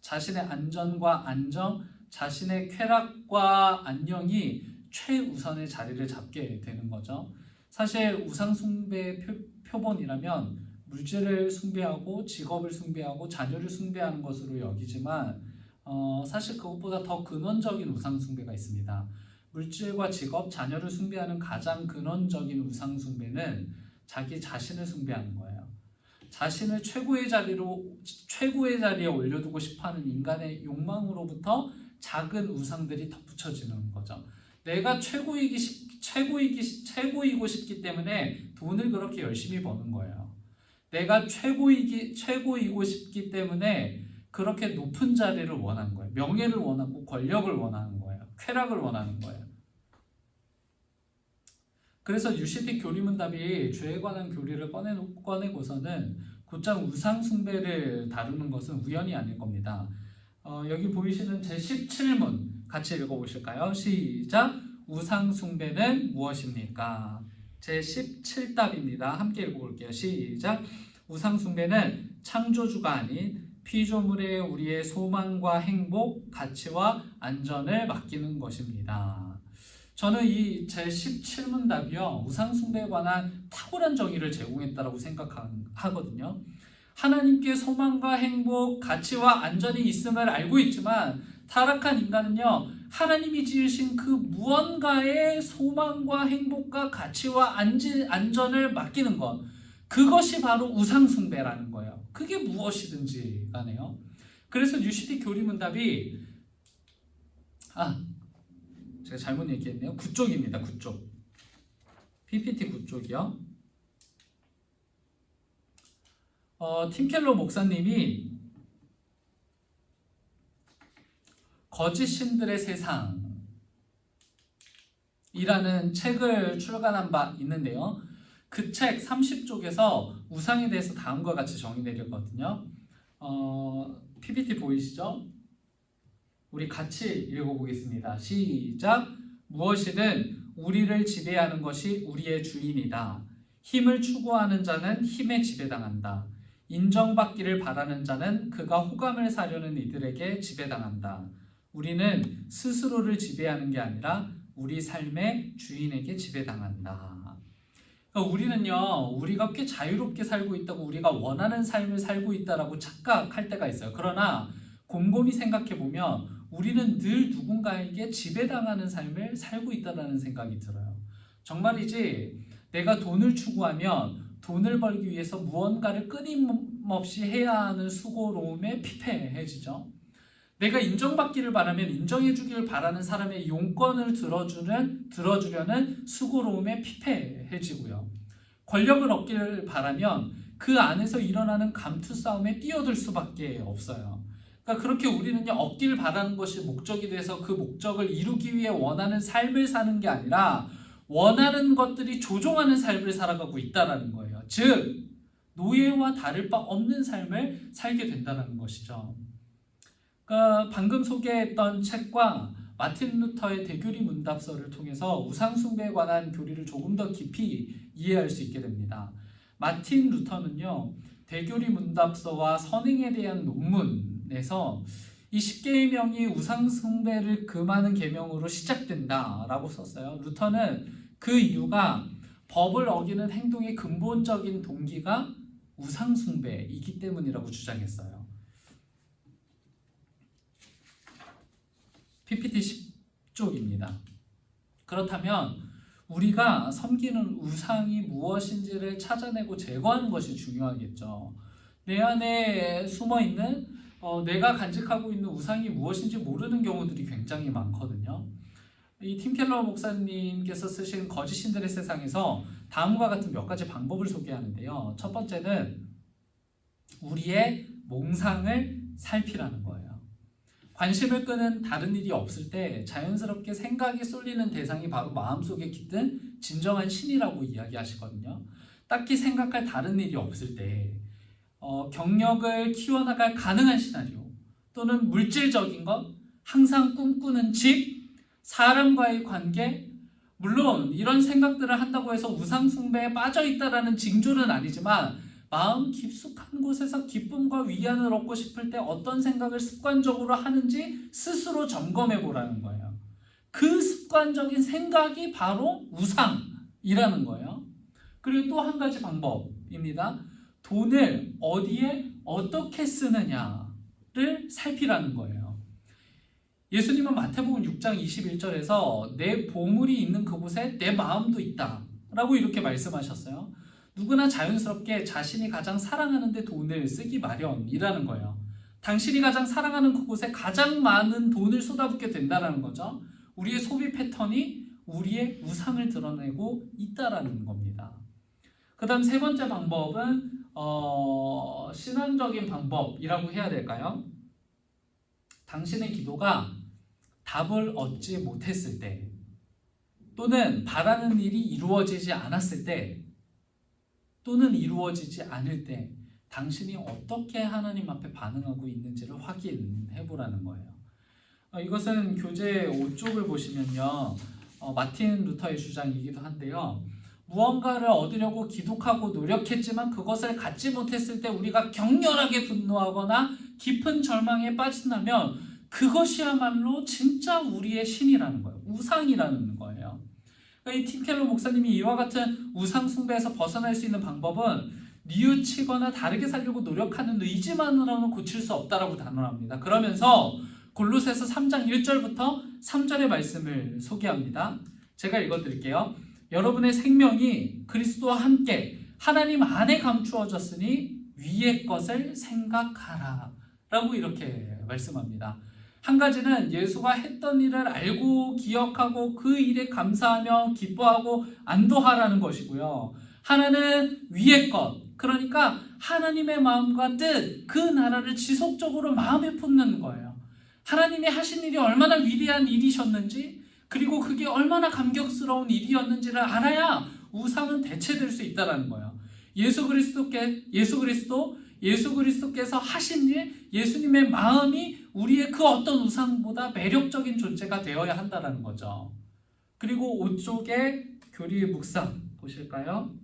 자신의 안전과 안정, 자신의 쾌락과 안녕이 최우선의 자리를 잡게 되는 거죠. 사실 우상 숭배의 표본이라면 물질을 숭배하고 직업을 숭배하고 자녀를 숭배하는 것으로 여기지만 사실 그것보다 더 근원적인 우상 숭배가 있습니다. 물질과 직업, 자녀를 숭배하는 가장 근원적인 우상 숭배는 자기 자신을 숭배하는 거예요. 자신을 최고의 자리에 올려두고 싶어하는 인간의 욕망으로부터 작은 우상들이 덧붙여지는 거죠. 내가 최고이고 싶기 때문에 돈을 그렇게 열심히 버는 거예요. 내가 최고이고 싶기 때문에 그렇게 높은 자리를 원하는 거예요. 명예를 원하고 권력을 원하는 거예요. 쾌락을 원하는 거예요. 그래서 UCT 교리문답이 죄에 관한 교리를 꺼내고서는 곧장 우상 숭배를 다루는 것은 우연이 아닐 겁니다. 여기 보이시는 제17문 같이 읽어보실까요? 시작! 우상 숭배는 무엇입니까? 제17답입니다. 함께 읽어볼게요. 시작! 우상 숭배는 창조주가 아닌 피조물에 우리의 소망과 행복, 가치와 안전을 맡기는 것입니다. 저는 이 제17문 답이요, 우상 숭배에 관한 탁월한 정의를 제공했다고 생각하거든요. 하나님께 소망과 행복, 가치와 안전이 있음을 알고 있지만 타락한 인간은요, 하나님이 지으신 그 무언가의 소망과 행복과 가치와 안전을 맡기는 것, 그것이 바로 우상 숭배라는 거예요. 그게 무엇이든지 간에요. 그래서 UCT 교리문답이 제가 잘못 얘기했네요. 9쪽입니다. 9쪽. PPT 9쪽이요. 팀켈러 목사님이 거짓 신들의 세상이라는 책을 출간한 바 있는데요. 그 책 30쪽에서 우상에 대해서 다음과 같이 정의 내렸거든요. PPT 보이시죠? 우리 같이 읽어보겠습니다. 시작! 무엇이든 우리를 지배하는 것이 우리의 주인이다. 힘을 추구하는 자는 힘에 지배당한다. 인정받기를 바라는 자는 그가 호감을 사려는 이들에게 지배당한다. 우리는 스스로를 지배하는 게 아니라 우리 삶의 주인에게 지배당한다. 그러니까 우리는요, 우리가 꽤 자유롭게 살고 있다고, 우리가 원하는 삶을 살고 있다라고 착각할 때가 있어요. 그러나 곰곰이 생각해보면 우리는 늘 누군가에게 지배당하는 삶을 살고 있다는 생각이 들어요. 정말이지, 내가 돈을 추구하면 돈을 벌기 위해서 무언가를 끊임없이 해야 하는 수고로움에 피폐해지죠. 내가 인정받기를 바라면 인정해주기를 바라는 사람의 용건을 들어주려는 수고로움에 피폐해지고요. 권력을 얻기를 바라면 그 안에서 일어나는 감투 싸움에 뛰어들 수밖에 없어요. 그러니까 그렇게 우리는요, 얻기를 바라는 것이 목적이 돼서 그 목적을 이루기 위해 원하는 삶을 사는 게 아니라 원하는 것들이 조종하는 삶을 살아가고 있다는 거예요. 즉, 노예와 다를 바 없는 삶을 살게 된다는 것이죠. 그러니까 방금 소개했던 책과 마틴 루터의 대교리 문답서를 통해서 우상 숭배에 관한 교리를 조금 더 깊이 이해할 수 있게 됩니다. 마틴 루터는요, 대교리 문답서와 선행에 대한 논문에서 이 10계명이 우상 숭배를 금하는 계명으로 시작된다라고 썼어요. 루터는 그 이유가 법을 어기는 행동의 근본적인 동기가 우상 숭배이기 때문이라고 주장했어요. PPT 10쪽입니다. 그렇다면 우리가 섬기는 우상이 무엇인지를 찾아내고 제거하는 것이 중요하겠죠. 내 안에 숨어있는 내가 간직하고 있는 우상이 무엇인지 모르는 경우들이 굉장히 많거든요. 이 팀 켈러 목사님께서 쓰신 거짓 신들의 세상에서 다음과 같은 몇 가지 방법을 소개하는데요. 첫 번째는 우리의 몽상을 살피라는 거예요. 관심을 끄는 다른 일이 없을 때 자연스럽게 생각이 쏠리는 대상이 바로 마음속에 깃든 진정한 신이라고 이야기하시거든요. 딱히 생각할 다른 일이 없을 때 경력을 키워나갈 가능한 시나리오 또는 물질적인 것, 항상 꿈꾸는 집, 사람과의 관계, 물론 이런 생각들을 한다고 해서 우상 숭배에 빠져 있다라는 징조는 아니지만 마음 깊숙한 곳에서 기쁨과 위안을 얻고 싶을 때 어떤 생각을 습관적으로 하는지 스스로 점검해 보라는 거예요. 그 습관적인 생각이 바로 우상이라는 거예요. 그리고 또 한 가지 방법입니다. 돈을 어디에 어떻게 쓰느냐를 살피라는 거예요. 예수님은 마태복음 6장 21절에서 내 보물이 있는 그곳에 내 마음도 있다 라고 이렇게 말씀하셨어요. 누구나 자연스럽게 자신이 가장 사랑하는 데 돈을 쓰기 마련이라는 거예요. 당신이 가장 사랑하는 그곳에 가장 많은 돈을 쏟아붓게 된다는 거죠. 우리의 소비 패턴이 우리의 우상을 드러내고 있다는 겁니다. 그 다음 세 번째 방법은 신앙적인 방법이라고 해야 될까요? 당신의 기도가 답을 얻지 못했을 때 또는 바라는 일이 이루어지지 않았을 때 또는 이루어지지 않을 때 당신이 어떻게 하나님 앞에 반응하고 있는지를 확인해 보라는 거예요. 이것은 교재 5쪽을 보시면요. 마틴 루터의 주장이기도 한데요. 무언가를 얻으려고 기독하고 노력했지만 그것을 갖지 못했을 때 우리가 격렬하게 분노하거나 깊은 절망에 빠진다면 그것이야말로 진짜 우리의 신이라는 거예요. 우상이라는 거예요. 이 팀 켈러 목사님이 이와 같은 우상 숭배에서 벗어날 수 있는 방법은 뉘우치거나 다르게 살려고 노력하는 의지만으로는 고칠 수 없다라고 단언합니다. 그러면서 골로새서 3장 1절부터 3절의 말씀을 소개합니다. 제가 읽어드릴게요. 여러분의 생명이 그리스도와 함께 하나님 안에 감추어졌으니 위의 것을 생각하라 라고 이렇게 말씀합니다. 한 가지는 예수가 했던 일을 알고 기억하고 그 일에 감사하며 기뻐하고 안도하라는 것이고요. 하나는 위의 것, 그러니까 하나님의 마음과 뜻, 그 나라를 지속적으로 마음에 품는 거예요. 하나님이 하신 일이 얼마나 위대한 일이셨는지, 그리고 그게 얼마나 감격스러운 일이었는지를 알아야 우상은 대체될 수 있다는 거예요. 예수 그리스도께서 하신 일, 예수님의 마음이 우리의 그 어떤 우상보다 매력적인 존재가 되어야 한다는 거죠. 그리고 5쪽의 교리 묵상 보실까요?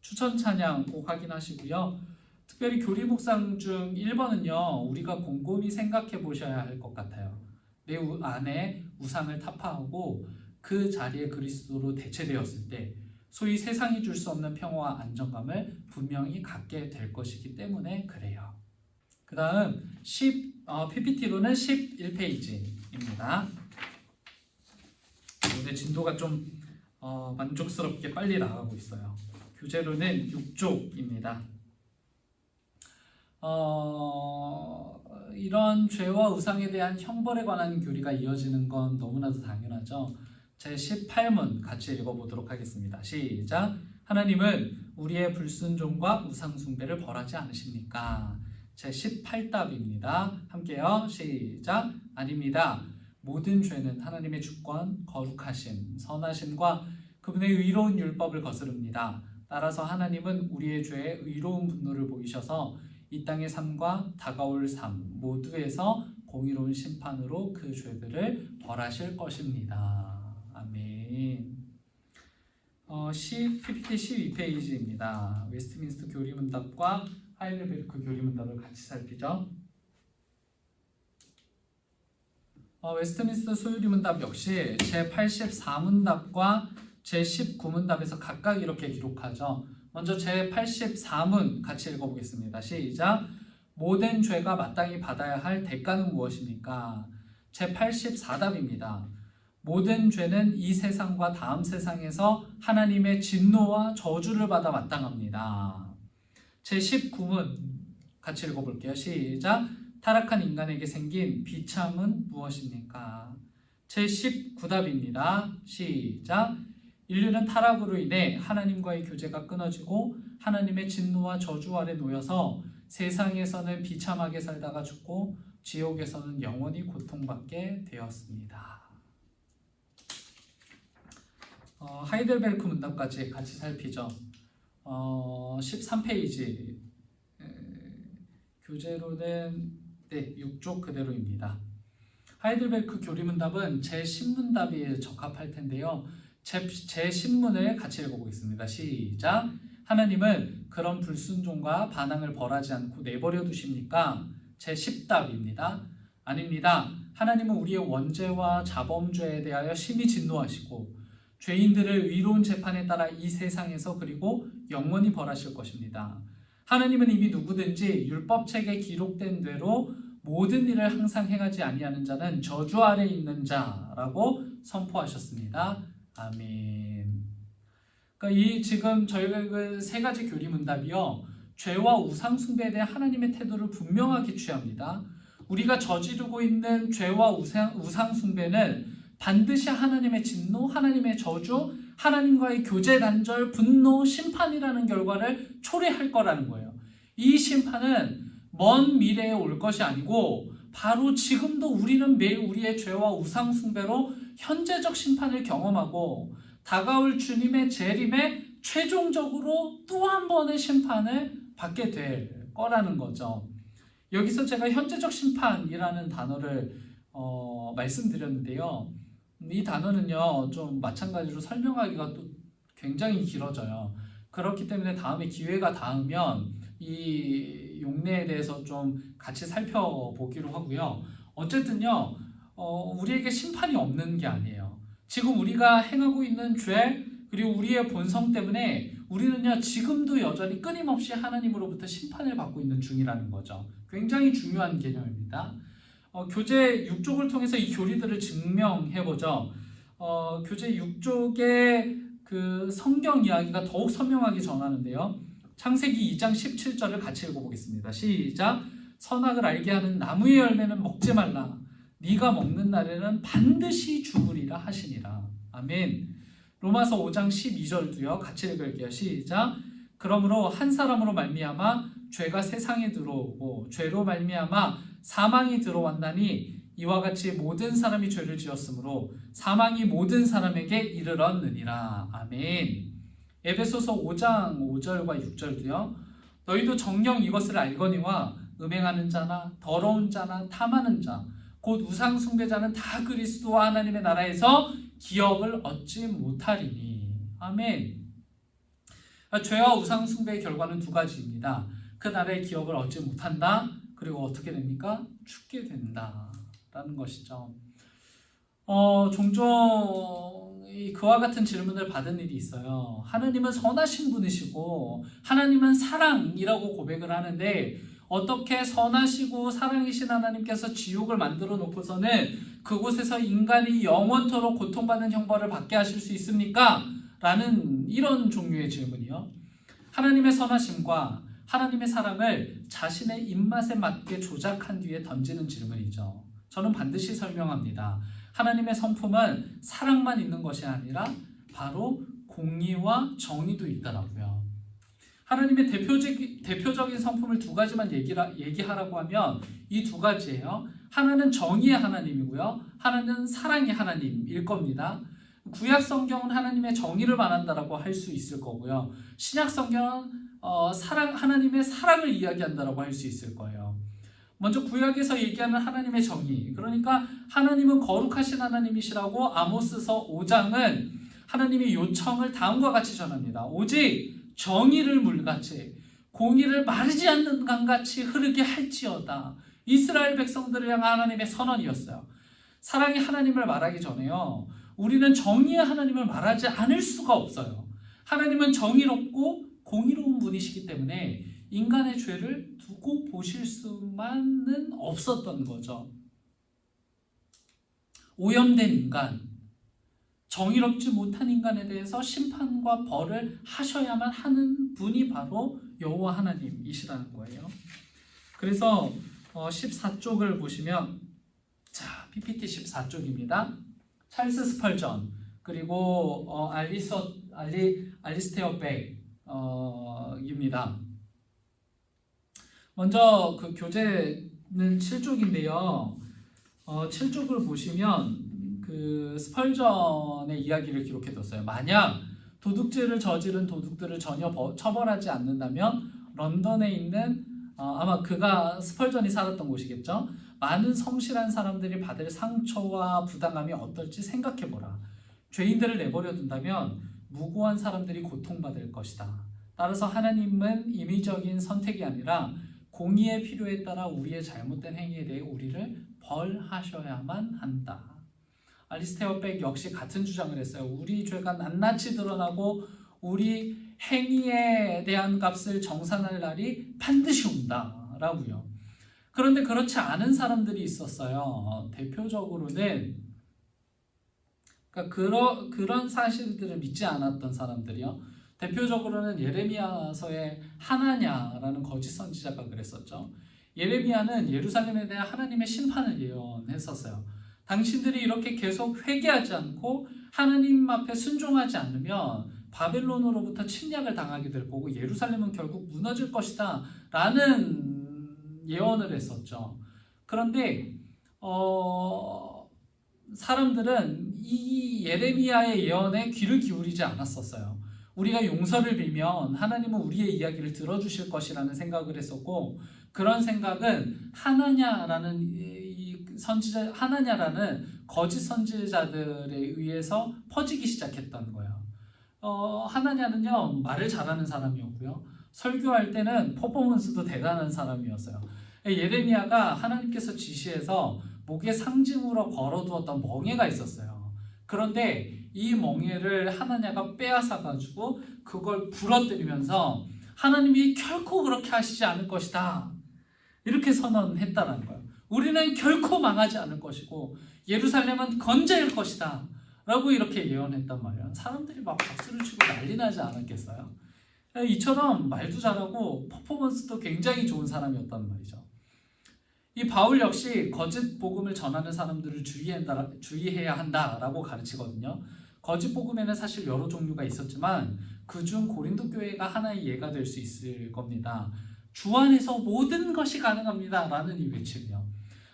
추천 찬양 꼭 확인하시고요. 특별히 교리 묵상 중 1번은요. 우리가 곰곰이 생각해 보셔야 할 것 같아요. 내 안에 우상을 타파하고 그 자리에 그리스도로 대체되었을 때 소위 세상이 줄 수 없는 평화와 안정감을 분명히 갖게 될 것이기 때문에 그래요. 그 다음 PPT로는 11페이지입니다. 오늘 진도가 좀 만족스럽게 빨리 나가고 있어요. 교재로는 6쪽입니다. 이런 죄와 우상에 대한 형벌에 관한 교리가 이어지는 건 너무나도 당연하죠. 제 18문 같이 읽어보도록 하겠습니다. 시작. 하나님은 우리의 불순종과 우상 숭배를 벌하지 않으십니까? 제 18답입니다. 함께요. 시작. 아닙니다. 모든 죄는 하나님의 주권, 거룩하심, 선하심과 그분의 의로운 율법을 거스릅니다. 따라서 하나님은 우리의 죄에 의로운 분노를 보이셔서 이 땅의 삶과 다가올 삶 모두에서 공의로운 심판으로 그 죄들을 벌하실 것입니다. 아멘. PPT 12페이지입니다. 웨스트민스터 교리문답과 하이델베르크 교리문답을 같이 살피죠. 웨스트민스터 소유리문답 역시 제84문답과 제19문답에서 각각 이렇게 기록하죠. 먼저 제84문 같이 읽어보겠습니다. 시작. 모든 죄가 마땅히 받아야 할 대가는 무엇입니까? 제84답입니다. 모든 죄는 이 세상과 다음 세상에서 하나님의 진노와 저주를 받아 마땅합니다. 제19문 같이 읽어볼게요. 시작. 타락한 인간에게 생긴 비참은 무엇입니까? 제19답입니다. 시작. 인류는 타락으로 인해 하나님과의 교제가 끊어지고 하나님의 진노와 저주 아래 놓여서 세상에서는 비참하게 살다가 죽고 지옥에서는 영원히 고통받게 되었습니다. 하이델베르크 문답까지 같이 살피죠. 13페이지 교재로는 6쪽 그대로입니다. 하이델베르크 교리문답은 제10문답에 적합할 텐데요. 제10문을 같이 읽어보겠습니다. 시작. 하나님은 그런 불순종과 반항을 벌하지 않고 내버려 두십니까? 제10답입니다. 아닙니다. 하나님은 우리의 원죄와 자범죄에 대하여 심히 진노하시고 죄인들을 의로운 재판에 따라 이 세상에서 그리고 영원히 벌하실 것입니다. 하나님은 이미 누구든지 율법책에 기록된 대로 모든 일을 항상 행하지 아니하는 자는 저주 아래 있는 자라고 선포하셨습니다. 아멘. 그러니까 이 지금 저희가 그 세 가지 교리 문답이요, 죄와 우상 숭배에 대한 하나님의 태도를 분명하게 취합니다. 우리가 저지르고 있는 죄와 우상 숭배는 반드시 하나님의 진노, 하나님의 저주, 하나님과의 교제 단절, 분노, 심판이라는 결과를 초래할 거라는 거예요. 이 심판은 먼 미래에 올 것이 아니고 바로 지금도 우리는 매일 우리의 죄와 우상 숭배로 현재적 심판을 경험하고 다가올 주님의 재림에 최종적으로 또 한 번의 심판을 받게 될 거라는 거죠. 여기서 제가 현재적 심판이라는 단어를 말씀드렸는데요. 이 단어는요, 좀 마찬가지로 설명하기가 또 굉장히 길어져요. 그렇기 때문에 다음에 기회가 닿으면 이 용례에 대해서 좀 같이 살펴보기로 하고요. 어쨌든요, 우리에게 심판이 없는 게 아니에요. 지금 우리가 행하고 있는 죄, 그리고 우리의 본성 때문에 우리는요, 지금도 여전히 끊임없이 하나님으로부터 심판을 받고 있는 중이라는 거죠. 굉장히 중요한 개념입니다. 교재 6쪽을 통해서 이 교리들을 증명해보죠. 교재 6쪽의 그 성경 이야기가 더욱 선명하게 전하는데요. 창세기 2장 17절을 같이 읽어보겠습니다. 시작. 선악을 알게 하는 나무의 열매는 먹지 말라. 네가 먹는 날에는 반드시 죽으리라 하시니라. 아멘. 로마서 5장 12절도요. 같이 읽을게요. 시작. 그러므로 한 사람으로 말미암아 죄가 세상에 들어오고 죄로 말미암아 사망이 들어왔나니 이와 같이 모든 사람이 죄를 지었으므로 사망이 모든 사람에게 이르렀느니라. 아멘. 에베소서 5장 5절과 6절도요. 너희도 정녕 이것을 알거니와 음행하는 자나 더러운 자나 탐하는 자 곧 우상 숭배자는 다 그리스도와 하나님의 나라에서 기업을 얻지 못하리니. 아멘. 죄와 우상 숭배의 결과는 두 가지입니다. 그 나라의 기업을 얻지 못한다. 그리고 어떻게 됩니까? 죽게 된다라는 것이죠. 종종 그와 같은 질문을 받은 일이 있어요. 하나님은 선하신 분이시고 하나님은 사랑이라고 고백을 하는데 어떻게 선하시고 사랑이신 하나님께서 지옥을 만들어 놓고서는 그곳에서 인간이 영원토록 고통받는 형벌을 받게 하실 수 있습니까? 라는 이런 종류의 질문이요. 하나님의 선하심과 하나님의 사랑을 자신의 입맛에 맞게 조작한 뒤에 던지는 질문이죠. 저는 반드시 설명합니다. 하나님의 성품은 사랑만 있는 것이 아니라 바로 공의와 정의도 있더라고요. 하나님의 대표적인 성품을 두 가지만 얘기하라고 하면 이 두 가지예요. 하나는 정의의 하나님이고요. 하나는 사랑의 하나님일 겁니다. 구약 성경은 하나님의 정의를 말한다라고 할 수 있을 거고요. 신약 성경은 하나님의 사랑을 이야기한다라고 할 수 있을 거예요. 먼저 구약에서 얘기하는 하나님의 정의, 그러니까 하나님은 거룩하신 하나님이시라고 아모스서 5장은 하나님의 요청을 다음과 같이 전합니다. 오직 정의를 물같이 공의를 마르지 않는 강같이 흐르게 할지어다. 이스라엘 백성들을 향한 하나님의 선언이었어요. 사랑의 하나님을 말하기 전에요, 우리는 정의의 하나님을 말하지 않을 수가 없어요. 하나님은 정의롭고 공의로운 분이시기 때문에 인간의 죄를 두고 보실 수만은 없었던 거죠. 오염된 인간, 정의롭지 못한 인간에 대해서 심판과 벌을 하셔야만 하는 분이 바로 여호와 하나님이시라는 거예요. 그래서 14쪽을 보시면 자, PPT 14쪽입니다. 찰스 스펄전 그리고 알리스테어 백입니다. 먼저 그 교재는 7쪽인데요. 7쪽을 보시면 그 스펄전의 이야기를 기록해뒀어요. 만약 도둑질을 저지른 도둑들을 전혀 처벌하지 않는다면 런던에 있는 아마 그가 스펄전이 살았던 곳이겠죠. 많은 성실한 사람들이 받을 상처와 부당함이 어떨지 생각해보라. 죄인들을 내버려 둔다면 무고한 사람들이 고통받을 것이다. 따라서 하나님은 임의적인 선택이 아니라 공의의 필요에 따라 우리의 잘못된 행위에 대해 우리를 벌하셔야만 한다. 알리스테어 백 역시 같은 주장을 했어요. 우리 죄가 낱낱이 드러나고 우리 행위에 대한 값을 정산할 날이 반드시 온다라고요. 그런데 그렇지 않은 사람들이 있었어요. 대표적으로는 그러니까 그런 사실들을 믿지 않았던 사람들이요. 대표적으로는 예레미야서의 하나냐라는 거짓 선지자가 그랬었죠. 예레미야는 예루살렘에 대한 하나님의 심판을 예언했었어요. 당신들이 이렇게 계속 회개하지 않고 하나님 앞에 순종하지 않으면 바벨론으로부터 침략을 당하게 될 거고 예루살렘은 결국 무너질 것이다 라는 예언을 했었죠. 그런데 사람들은 이 예레미야의 예언에 귀를 기울이지 않았었어요. 우리가 용서를 빌면 하나님은 우리의 이야기를 들어주실 것이라는 생각을 했었고, 그런 생각은 하나냐라는 거짓 선지자들에 의해서 퍼지기 시작했던 거예요. 하나냐는요, 말을 잘하는 사람이었고요. 설교할 때는 퍼포먼스도 대단한 사람이었어요. 예레미야가 하나님께서 지시해서 목에 상징으로 걸어두었던 멍에가 있었어요. 그런데 이 멍에를 하나냐가 빼앗아가지고 그걸 부러뜨리면서 하나님이 결코 그렇게 하시지 않을 것이다, 이렇게 선언했다는 거예요. 우리는 결코 망하지 않을 것이고 예루살렘은 건재할 것이다 라고 이렇게 예언했단 말이에요. 사람들이 막 박수를 치고 난리 나지 않았겠어요? 이처럼 말도 잘하고 퍼포먼스도 굉장히 좋은 사람이었단 말이죠. 이 바울 역시 거짓 복음을 전하는 사람들을 주의해야 한다라고 가르치거든요. 거짓 복음에는 사실 여러 종류가 있었지만 그중 고린도 교회가 하나의 예가 될 수 있을 겁니다. 주 안에서 모든 것이 가능합니다 라는 이 외침이요.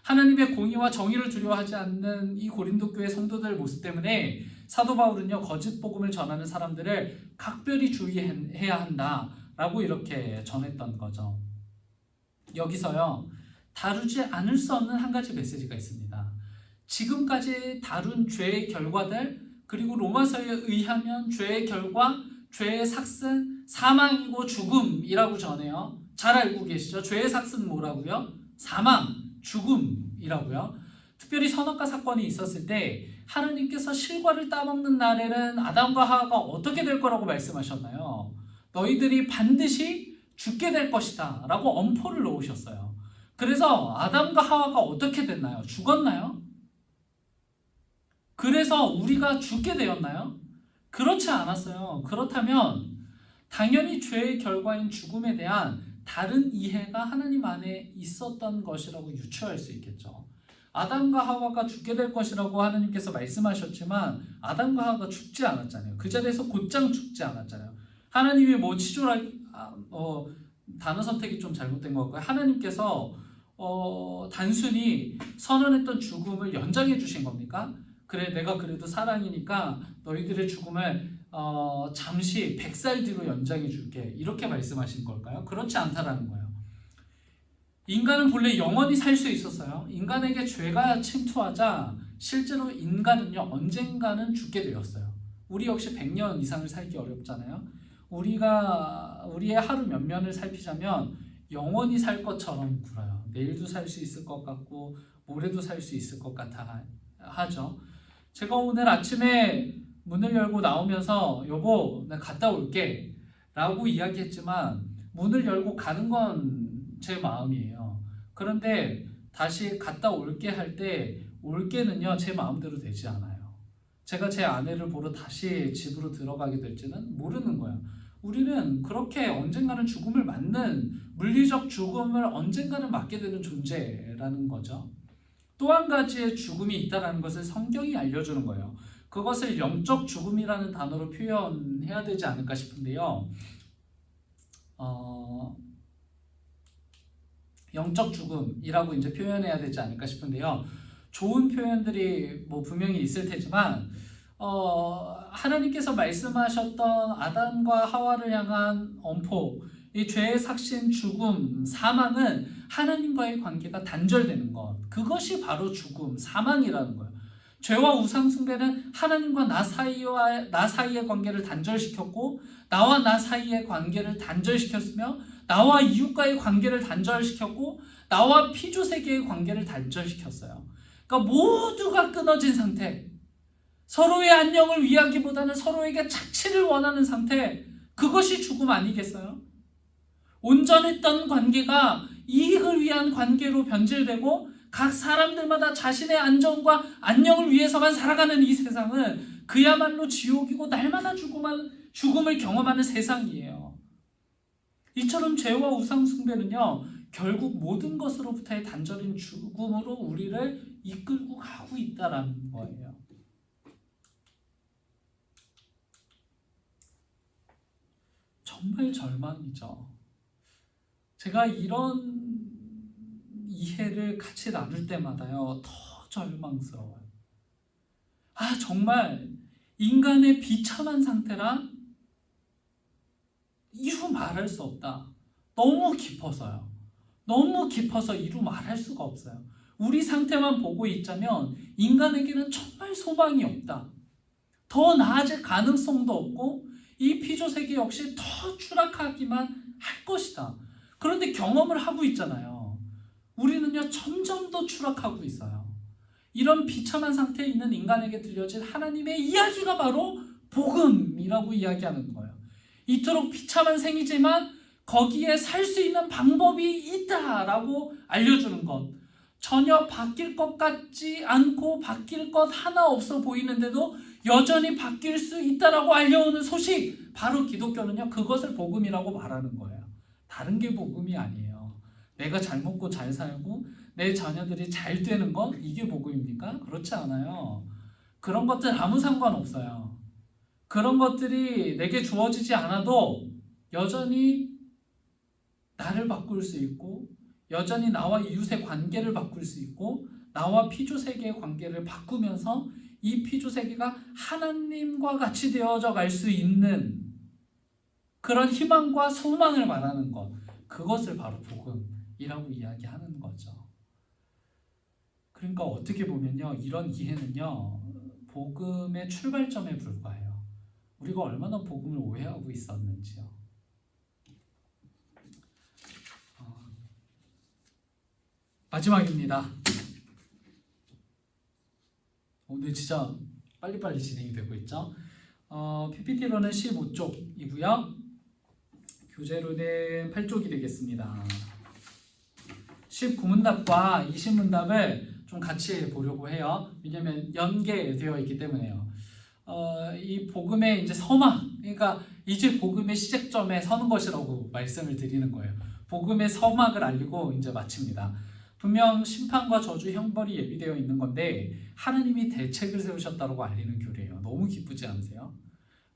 하나님의 공의와 정의를 두려워하지 않는 이 고린도 교회 성도들 모습 때문에 사도 바울은요, 거짓 복음을 전하는 사람들을 각별히 주의해야 한다라고 이렇게 전했던 거죠. 여기서요, 다루지 않을 수 없는 한 가지 메시지가 있습니다. 지금까지 다룬 죄의 결과들, 그리고 로마서에 의하면 죄의 결과, 죄의 삭은 사망이고 죽음이라고 전해요. 잘 알고 계시죠? 죄의 삭은 뭐라고요? 사망, 죽음이라고요. 특별히 선악과 사건이 있었을 때 하나님께서 실과를 따먹는 날에는 아담과 하와가 어떻게 될 거라고 말씀하셨나요? 너희들이 반드시 죽게 될 것이다 라고 엄포를 놓으셨어요. 그래서 아담과 하와가 어떻게 됐나요? 죽었나요? 그래서 우리가 죽게 되었나요? 그렇지 않았어요. 그렇다면 당연히 죄의 결과인 죽음에 대한 다른 이해가 하나님 안에 있었던 것이라고 유추할 수 있겠죠. 아담과 하와가 죽게 될 것이라고 하나님께서 말씀하셨지만 아담과 하와가 죽지 않았잖아요. 그 자리에서 곧장 죽지 않았잖아요. 하나님이 단어 선택이 좀 잘못된 것 같고요. 하나님께서 단순히 선언했던 죽음을 연장해 주신 겁니까? 그래, 내가 그래도 사랑이니까 너희들의 죽음을 잠시 100살 뒤로 연장해 줄게, 이렇게 말씀하신 걸까요? 그렇지 않다라는 거예요. 인간은 본래 영원히 살 수 있었어요. 인간에게 죄가 침투하자 실제로 인간은요, 언젠가는 죽게 되었어요. 우리 역시 100년 이상을 살기 어렵잖아요. 우리의 하루 몇 년을 살피자면 영원히 살 것처럼 굴어요. 내일도 살 수 있을 것 같고 모레도 살 수 있을 것 같아 하죠. 제가 오늘 아침에 문을 열고 나오면서 여보, 나 갔다 올게 라고 이야기했지만 문을 열고 가는 건 제 마음이에요. 그런데 다시 갔다 올게 할 때 올게는요, 제 마음대로 되지 않아요. 제가 제 아내를 보러 다시 집으로 들어가게 될지는 모르는 거예요. 우리는 그렇게 언젠가는 죽음을 맞는, 물리적 죽음을 언젠가는 맞게 되는 존재라는 거죠. 또 한 가지의 죽음이 있다는 것을 성경이 알려주는 거예요. 그것을 영적 죽음이라는 단어로 표현해야 되지 않을까 싶은데요. 영적 죽음이라고 이제 표현해야 되지 않을까 싶은데요. 좋은 표현들이 뭐 분명히 있을 테지만 하나님께서 말씀하셨던 아담과 하와를 향한 엄포, 이 죄의 삭신, 죽음, 사망은 하나님과의 관계가 단절되는 것, 그것이 바로 죽음, 사망이라는 거예요. 죄와 우상 숭배는 하나님과 나 사이의 관계를 단절시켰고, 나와 나 사이의 관계를 단절시켰으며, 나와 이웃과의 관계를 단절시켰고, 나와 피조 세계의 관계를 단절시켰어요. 그러니까 모두가 끊어진 상태, 서로의 안녕을 위하기보다는 서로에게 착취를 원하는 상태, 그것이 죽음 아니겠어요? 온전했던 관계가 이익을 위한 관계로 변질되고 각 사람들마다 자신의 안정과 안녕을 위해서만 살아가는 이 세상은 그야말로 지옥이고 날마다 죽음을 경험하는 세상이에요. 이처럼 죄와 우상 숭배는요, 결국 모든 것으로부터의 단절인 죽음으로 우리를 이끌고 가고 있다는 거예요. 정말 절망이죠. 제가 이런 이해를 같이 나눌 때마다요, 더 절망스러워요. 정말 인간의 비참한 상태란 이루 말할 수 없다. 너무 깊어서요. 너무 깊어서 이루 말할 수가 없어요. 우리 상태만 보고 있자면 인간에게는 정말 소망이 없다. 더 나아질 가능성도 없고 이 피조세계 역시 더 추락하기만 할 것이다. 그런데 경험을 하고 있잖아요. 우리는요, 점점 더 추락하고 있어요. 이런 비참한 상태에 있는 인간에게 들려진 하나님의 이야기가 바로 복음이라고 이야기하는 거예요. 이토록 비참한 생이지만 거기에 살 수 있는 방법이 있다라고 알려주는 것. 전혀 바뀔 것 같지 않고 바뀔 것 하나 없어 보이는데도 여전히 바뀔 수 있다라고 알려오는 소식, 바로 기독교는요, 그것을 복음이라고 말하는 거예요. 다른 게 복음이 아니에요. 내가 잘 먹고 잘 살고 내 자녀들이 잘 되는 것, 이게 복음입니까? 그렇지 않아요. 그런 것들 아무 상관없어요. 그런 것들이 내게 주어지지 않아도 여전히 나를 바꿀 수 있고, 여전히 나와 이웃의 관계를 바꿀 수 있고, 나와 피조세계의 관계를 바꾸면서 이 피조세계가 하나님과 같이 되어져 갈 수 있는 그런 희망과 소망을 말하는 것, 그것을 바로 복음이라고 이야기하는 거죠. 그러니까 어떻게 보면요, 이런 이해는요, 복음의 출발점에 불과해요. 우리가 얼마나 복음을 오해하고 있었는지요. 마지막입니다. 오늘 진짜 빨리빨리 진행이 되고 있죠. PPT로는 15쪽이고요. 교재로는 8쪽이 되겠습니다. 19문답과 20문답을 좀 같이 보려고 해요. 왜냐하면 연계되어 있기 때문에요. 이 복음의 이제 서막, 그러니까 이제 복음의 시작점에 서는 것이라고 말씀을 드리는 거예요. 복음의 서막을 알리고 이제 마칩니다. 분명 심판과 저주, 형벌이 예비되어 있는 건데 하나님이 대책을 세우셨다고 알리는 교리예요. 너무 기쁘지 않으세요?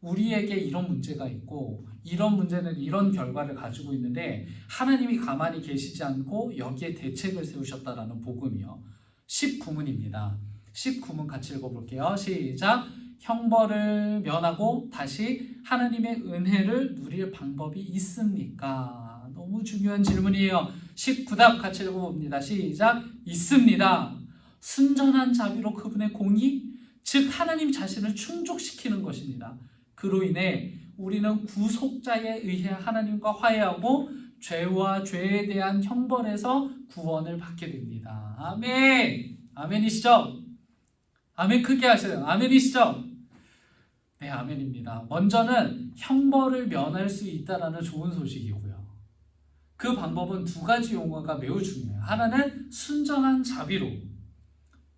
우리에게 이런 문제가 있고 이런 문제는 이런 결과를 가지고 있는데 하나님이 가만히 계시지 않고 여기에 대책을 세우셨다라는 복음이요. 19문입니다. 19문 같이 읽어볼게요. 시작! 형벌을 면하고 다시 하나님의 은혜를 누릴 방법이 있습니까? 너무 중요한 질문이에요. 19답 같이 읽어봅니다. 시작! 있습니다. 순전한 자비로 그분의 공의, 즉 하나님 자신을 충족시키는 것입니다. 그로 인해 우리는 구속자에 의해 하나님과 화해하고 죄와 죄에 대한 형벌에서 구원을 받게 됩니다. 아멘! 아멘이시죠? 아멘 크게 하세요. 아멘이시죠? 네, 아멘입니다. 먼저는 형벌을 면할 수 있다는 좋은 소식이고요. 그 방법은 두 가지 용어가 매우 중요해요. 하나는 순전한 자비로,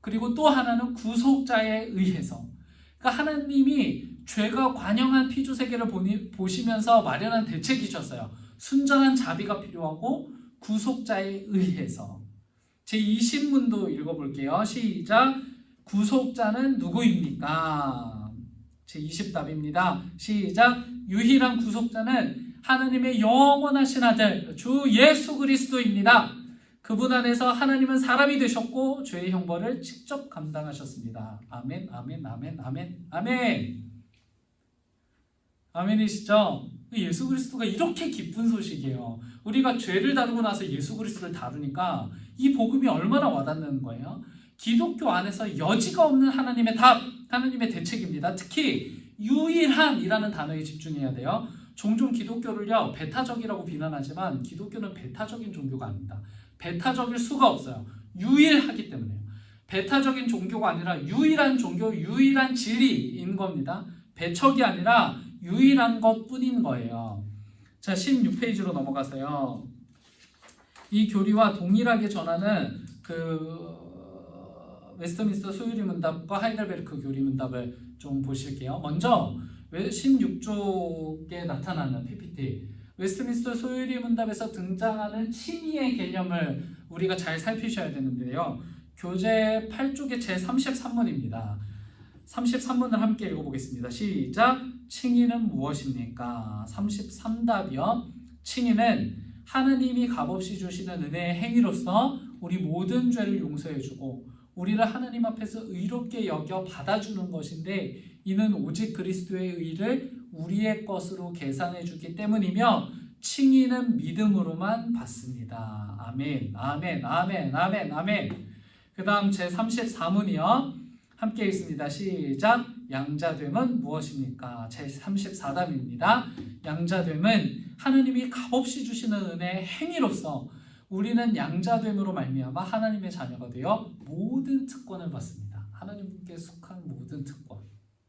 그리고 또 하나는 구속자에 의해서. 그러니까 하나님이 죄가 관영한 피조 세계를 보시면서 마련한 대책이셨어요. 순전한 자비가 필요하고 구속자에 의해서. 제20문도 읽어볼게요. 시작. 구속자는 누구입니까? 제20답입니다. 시작. 유일한 구속자는 하나님의 영원하신 아들 주 예수 그리스도입니다. 그분 안에서 하나님은 사람이 되셨고 죄의 형벌을 직접 감당하셨습니다. 아멘, 아멘, 아멘, 아멘, 아멘. 아멘이시죠? 예수 그리스도가 이렇게 기쁜 소식이에요. 우리가 죄를 다루고 나서 예수 그리스도를 다루니까 이 복음이 얼마나 와닿는 거예요. 기독교 안에서 여지가 없는 하나님의 답, 하나님의 대책입니다. 특히 유일한이라는 단어에 집중해야 돼요. 종종 기독교를요 배타적이라고 비난하지만 기독교는 배타적인 종교가 아닙니다. 배타적일 수가 없어요. 유일하기 때문에요. 배타적인 종교가 아니라 유일한 종교, 유일한 진리인 겁니다. 배척이 아니라 유일한 것뿐인 거예요. 자, 16페이지로 넘어가세요. 이 교리와 동일하게 전하는 웨스트민스터 소유리 문답과 하이델베르크 교리 문답을 좀 보실게요. 먼저 16쪽에 나타나는 PPT 웨스트민스터 소유리 문답에서 등장하는 칭의의 개념을 우리가 잘 살피셔야 되는데요. 교재 8쪽의 제33문입니다. 33문을 함께 읽어보겠습니다. 시작. 칭의는 무엇입니까? 33답이요. 칭의는 하느님이 값없이 주시는 은혜의 행위로서 우리 모든 죄를 용서해주고 우리를 하나님 앞에서 의롭게 여겨 받아주는 것인데 이는 오직 그리스도의 의를 우리의 것으로 계산해주기 때문이며 칭의는 믿음으로만 받습니다. 아멘, 아멘, 아멘, 아멘, 아멘. 그 다음 제34문이요. 함께 읽습니다. 시작. 양자됨은 무엇입니까? 제34답입니다. 양자됨은 하느님이 값없이 주시는 은혜의 행위로서 우리는 양자됨으로 말미암아 하나님의 자녀가 되어 모든 특권을 받습니다. 하나님께 속한 모든 특권,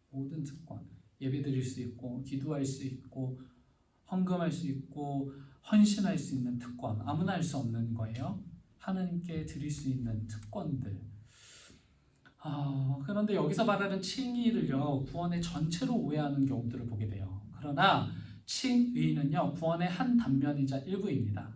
모든 특권. 예배드릴 수 있고 기도할 수 있고 헌금할 수 있고 헌신할 수 있는 특권. 아무나 할 수 없는 거예요. 하나님께 드릴 수 있는 특권들. 그런데 여기서 말하는 칭의를요 구원의 전체로 오해하는 경우들을 보게 돼요. 그러나 칭의는요 구원의 한 단면이자 일부입니다.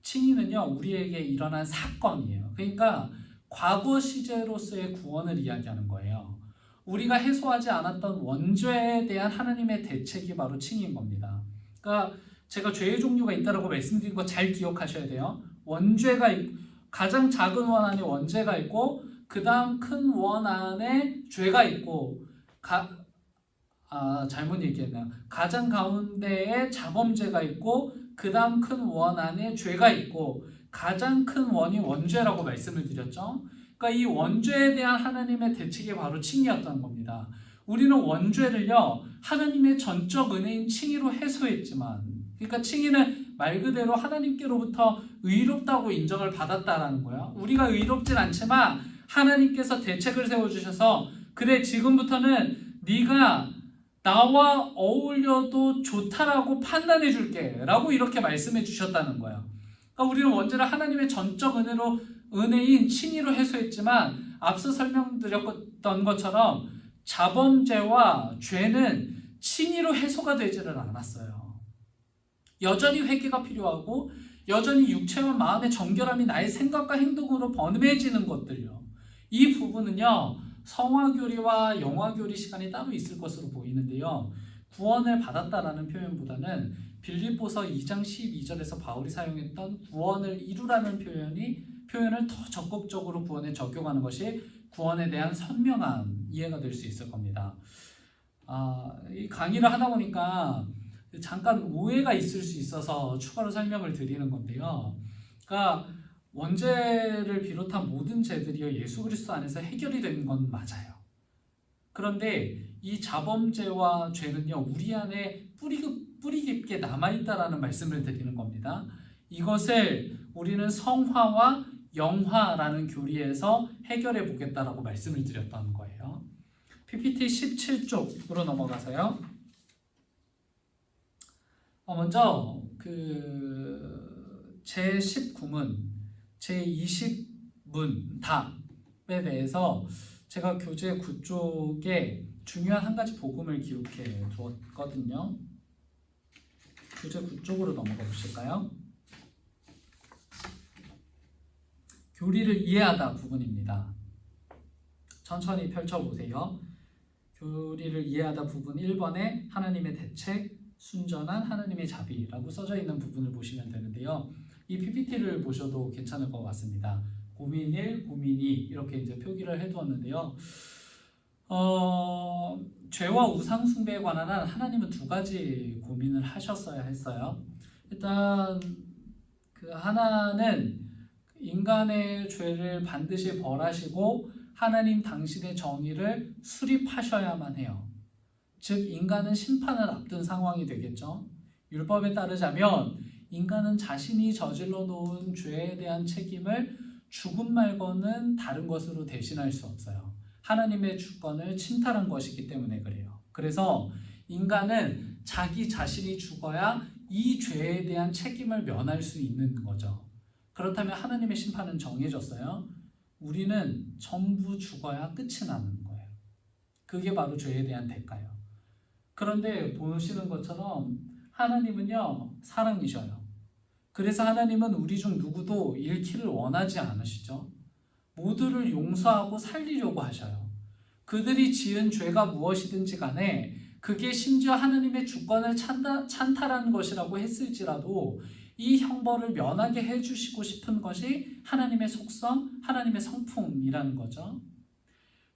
칭의는요 우리에게 일어난 사건이에요. 그러니까 과거 시제로서의 구원을 이야기하는 거예요. 우리가 해소하지 않았던 원죄에 대한 하나님의 대책이 바로 칭의인 겁니다. 그러니까 제가 죄의 종류가 있다고 말씀드린 거 잘 기억하셔야 돼요. 원죄가 가장 작은 원 안에 원죄가 있고 그 다음 큰 원 안에 죄가 있고 잘못 얘기했네요. 가장 가운데에 자범죄가 있고 그 다음 큰 원 안에 죄가 있고 가장 큰 원이 원죄라고 말씀을 드렸죠. 그러니까 이 원죄에 대한 하나님의 대책이 바로 칭의였던 겁니다. 우리는 원죄를요 하나님의 전적 은혜인 칭의로 해소했지만, 그러니까 칭의는 말 그대로 하나님께로부터 의롭다고 인정을 받았다라는 거예요. 우리가 의롭진 않지만 하나님께서 대책을 세워주셔서 그래 지금부터는 네가 나와 어울려도 좋다라고 판단해 줄게 라고 이렇게 말씀해 주셨다는 거예요. 그러니까 우리는 원죄를 하나님의 전적 은혜인 칭의로 해소했지만 앞서 설명드렸던 것처럼 자범죄와 죄는 칭의로 해소가 되지를 않았어요. 여전히 회개가 필요하고 여전히 육체와 마음의 정결함이 나의 생각과 행동으로 번뇌해지는 것들요. 이 부분은요 성화교리와 영화교리 시간이 따로 있을 것으로 보이는데요. 구원을 받았다라는 표현보다는 빌립보서 2장 12절에서 바울이 사용했던 구원을 이루라는 표현을 더 적극적으로 구원에 적용하는 것이 구원에 대한 선명한 이해가 될 수 있을 겁니다. 이 강의를 하다 보니까 잠깐 오해가 있을 수 있어서 추가로 설명을 드리는 건데요. 그러니까 원죄를 비롯한 모든 죄들이요 예수 그리스도 안에서 해결이 된 건 맞아요. 그런데 이 자범죄와 죄는요 우리 안에 뿌리 깊게 남아있다라는 말씀을 드리는 겁니다. 이것을 우리는 성화와 영화라는 교리에서 해결해 보겠다라고 말씀을 드렸던 거예요. PPT 17쪽으로 넘어가서요. 먼저 제19문, 제20문 답에 대해서 제가 교재 9쪽에 중요한 한 가지 복음을 기록해 두었거든요. 주제 9쪽으로 넘어가 보실까요? 교리를 이해하다 부분입니다. 천천히 펼쳐보세요. 교리를 이해하다 부분 1번에 하나님의 대책, 순전한 하나님의 자비라고 써져 있는 부분을 보시면 되는데요. 이 PPT를 보셔도 괜찮을 것 같습니다. 고민 1, 고민 2 이렇게 이제 표기를 해두었는데요. 죄와 우상 숭배에 관한 한 하나님은 두 가지 고민을 하셨어야 했어요. 일단 그 하나는 인간의 죄를 반드시 벌하시고 하나님 당신의 정의를 수립하셔야만 해요. 즉 인간은 심판을 앞둔 상황이 되겠죠. 율법에 따르자면 인간은 자신이 저질러 놓은 죄에 대한 책임을 죽음 말고는 다른 것으로 대신할 수 없어요. 하나님의 주권을 침탈한 것이기 때문에 그래요. 그래서 인간은 자기 자신이 죽어야 이 죄에 대한 책임을 면할 수 있는 거죠. 그렇다면 하나님의 심판은 정해졌어요. 우리는 전부 죽어야 끝이 나는 거예요. 그게 바로 죄에 대한 대가예요. 그런데 보시는 것처럼 하나님은요 사랑이셔요. 그래서 하나님은 우리 중 누구도 잃기를 원하지 않으시죠. 모두를 용서하고 살리려고 하셔요. 그들이 지은 죄가 무엇이든지 간에 그게 심지어 하나님의 주권을 찬탈한 것이라고 했을지라도 이 형벌을 면하게 해주시고 싶은 것이 하나님의 속성, 하나님의 성품이라는 거죠.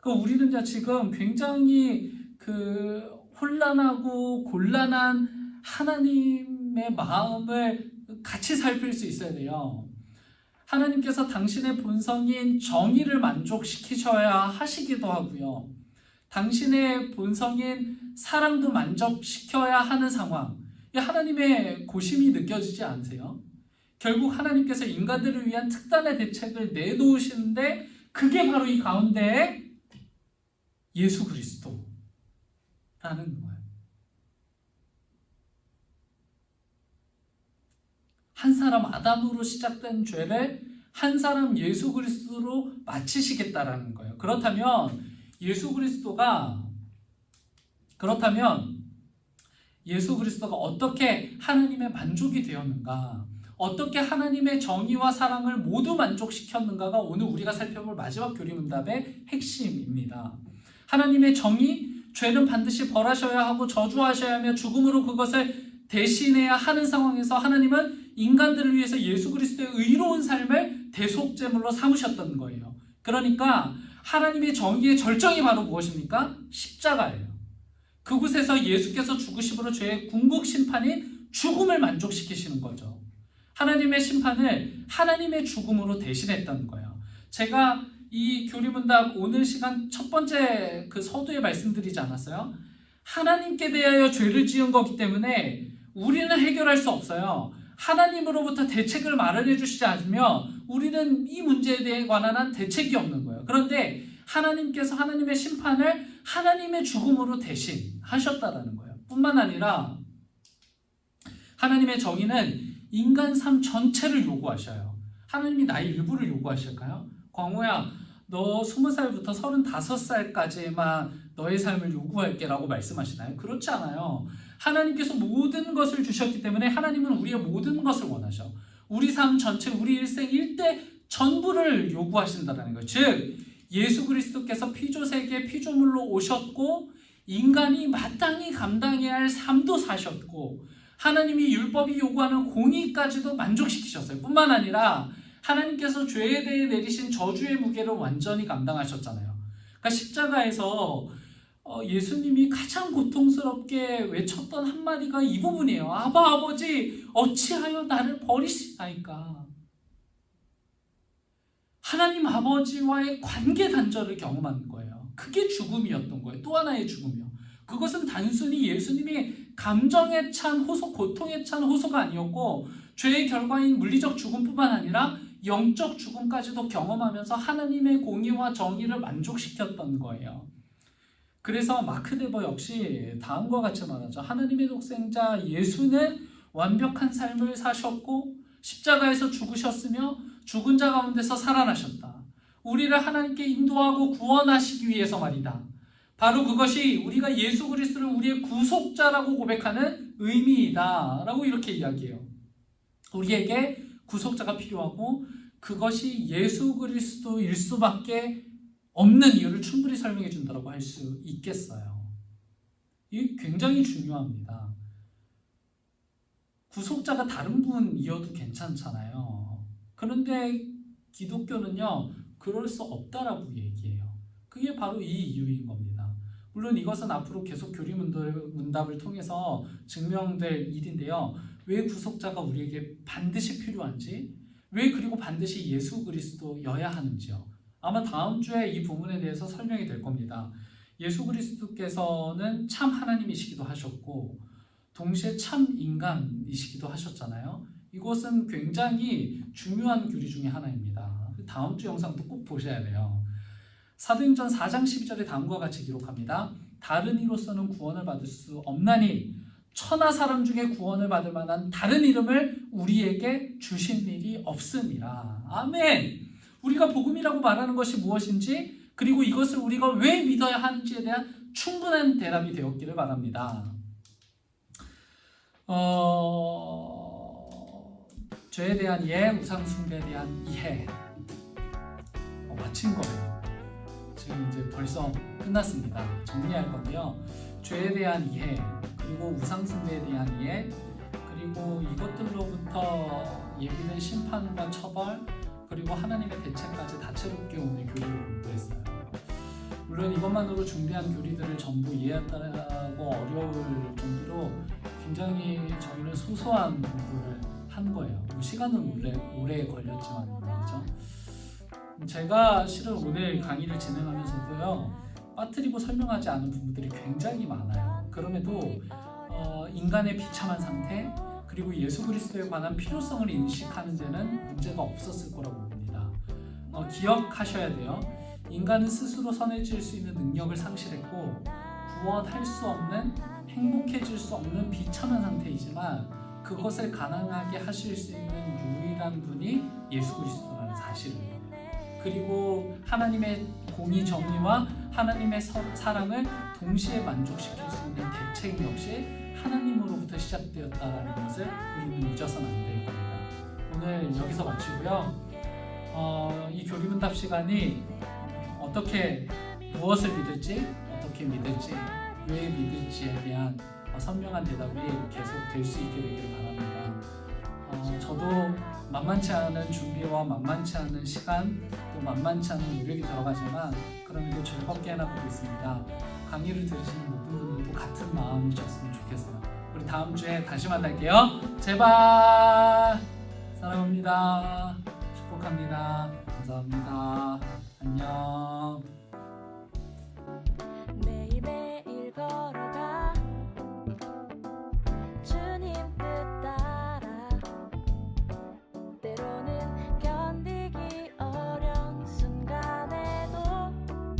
우리는 지금 굉장히 혼란하고 곤란한 하나님의 마음을 같이 살필 수 있어야 돼요. 하나님께서 당신의 본성인 정의를 만족시키셔야 하시기도 하고요. 당신의 본성인 사랑도 만족시켜야 하는 상황. 하나님의 고심이 느껴지지 않으세요? 결국 하나님께서 인간들을 위한 특단의 대책을 내놓으시는데 그게 바로 이 가운데 예수 그리스도라는 거예요. 한 사람 아담으로 시작된 죄를 한 사람 예수 그리스도로 마치시겠다라는 거예요. 그렇다면 예수 그리스도가 어떻게 하나님의 만족이 되었는가, 어떻게 하나님의 정의와 사랑을 모두 만족시켰는가가 오늘 우리가 살펴볼 마지막 교리문답의 핵심입니다. 하나님의 정의, 죄는 반드시 벌하셔야 하고 저주하셔야 하며 죽음으로 그것을 대신해야 하는 상황에서 하나님은 인간들을 위해서 예수 그리스도의 의로운 삶을 대속제물로 삼으셨던 거예요. 그러니까 하나님의 정의의 절정이 바로 무엇입니까? 십자가예요. 그곳에서 예수께서 죽으심으로 죄의 궁극 심판인 죽음을 만족시키시는 거죠. 하나님의 심판을 하나님의 죽음으로 대신했던 거예요. 제가 이 교리문답 오늘 시간 첫 번째 서두에 말씀드리지 않았어요? 하나님께 대하여 죄를 지은 거기 때문에 우리는 해결할 수 없어요. 하나님으로부터 대책을 마련해 주시지 않으면 우리는 이 문제에 대해 관한 대책이 없는 거예요. 그런데 하나님께서 하나님의 심판을 하나님의 죽음으로 대신하셨다라는 거예요. 뿐만 아니라 하나님의 정의는 인간 삶 전체를 요구하셔요. 하나님이 나의 일부를 요구하실까요? 광호야, 너 20살부터 35살까지만 너의 삶을 요구할게 라고 말씀하시나요? 그렇지 않아요. 하나님께서 모든 것을 주셨기 때문에 하나님은 우리의 모든 것을 원하셔. 우리 삶 전체, 우리 일생 일대 전부를 요구하신다는 거예요. 즉 예수 그리스도께서 피조세계 피조물로 오셨고 인간이 마땅히 감당해야 할 삶도 사셨고 하나님이 율법이 요구하는 공의까지도 만족시키셨어요. 뿐만 아니라 하나님께서 죄에 대해 내리신 저주의 무게를 완전히 감당하셨잖아요. 그러니까 십자가에서 예수님이 가장 고통스럽게 외쳤던 한마디가 이 부분이에요. 아바 아버지 어찌하여 나를 버리시나이까. 하나님 아버지와의 관계 단절을 경험한 거예요. 그게 죽음이었던 거예요. 또 하나의 죽음이요. 그것은 단순히 예수님이 감정에 찬 호소, 고통에 찬 호소가 아니었고 죄의 결과인 물리적 죽음뿐만 아니라 영적 죽음까지도 경험하면서 하나님의 공의와 정의를 만족시켰던 거예요. 그래서 마크 데버 역시 다음과 같이 말하죠. 하나님의 독생자 예수는 완벽한 삶을 사셨고 십자가에서 죽으셨으며 죽은 자 가운데서 살아나셨다. 우리를 하나님께 인도하고 구원하시기 위해서 말이다. 바로 그것이 우리가 예수 그리스도를 우리의 구속자라고 고백하는 의미이다 라고 이렇게 이야기해요. 우리에게 구속자가 필요하고 그것이 예수 그리스도일 수밖에 없는 이유를 충분히 설명해 준다고 할 수 있겠어요. 이게 굉장히 중요합니다. 구속자가 다른 분이어도 괜찮잖아요. 그런데 기독교는요, 그럴 수 없다라고 얘기해요. 그게 바로 이 이유인 겁니다. 물론 이것은 앞으로 계속 교리문답을 통해서 증명될 일인데요. 왜 구속자가 우리에게 반드시 필요한지, 왜 그리고 반드시 예수 그리스도여야 하는지요. 아마 다음 주에 이 부분에 대해서 설명이 될 겁니다. 예수 그리스도께서는 참 하나님이시기도 하셨고 동시에 참 인간이시기도 하셨잖아요. 이것은 굉장히 중요한 교리 중에 하나입니다. 다음 주 영상도 꼭 보셔야 돼요. 사도행전 4장 12절에 다음과 같이 기록합니다. 다른 이로서는 구원을 받을 수 없나니 천하 사람 중에 구원을 받을 만한 다른 이름을 우리에게 주신 일이 없음이라. 아멘. 우리가 복음이라고 말하는 것이 무엇인지 그리고 이것을 우리가 왜 믿어야 하는지에 대한 충분한 대답이 되었기를 바랍니다. 죄에 대한 이해, 우상 숭배에 대한 이해 마친 거예요. 지금 이제 벌써 끝났습니다. 정리할 건데요. 죄에 대한 이해, 그리고 우상 숭배에 대한 이해, 그리고 이것들로부터 예비된 심판과 처벌, 그리고 하나님의 대책까지 다채롭게 오늘 교리를 공부했어요. 물론 이것만으로 준비한 교리들을 전부 이해한다고 어려울 정도로 굉장히 저희는 소소한 공부를 한 거예요. 시간은 오래 걸렸지만 말이죠. 제가 실은 오늘 강의를 진행하면서도요, 빠뜨리고 설명하지 않은 부분들이 굉장히 많아요. 그럼에도 인간의 비참한 상태, 그리고 예수 그리스도에 관한 필요성을 인식하는 데는 문제가 없었을 거라고 봅니다. 기억하셔야 돼요. 인간은 스스로 선해질 수 있는 능력을 상실했고 구원할 수 없는, 행복해질 수 없는 비참한 상태이지만 그것을 가능하게 하실 수 있는 유일한 분이 예수 그리스도라는 사실입니다. 그리고 하나님의 공의 정의와 하나님의 사랑을 동시에 만족시킬 수 있는 대책 역시 하나님으로부터 시작되었다라는 것을 우리는 잊어서는 안 될 겁니다. 오늘 여기서 마치고요. 이 교리문답 시간이 어떻게 무엇을 믿을지, 어떻게 믿을지, 왜 믿을지에 대한 선명한 대답이 계속 될 수 있게 되기를 바랍니다. 저도 만만치 않은 준비와 만만치 않은 시간, 또 만만치 않은 노력이 들어가지만 그럼에도 즐겁게 해나가고 있습니다. 강의를 들으시는 모든 분들도 같은 마음이셨으면 좋겠어요. 우리 다음 주에 다시 만날게요. 제발. 사랑합니다. 축복합니다. 감사합니다. 안녕. 매일매일 걸어가 주님 뜻 따라 때로는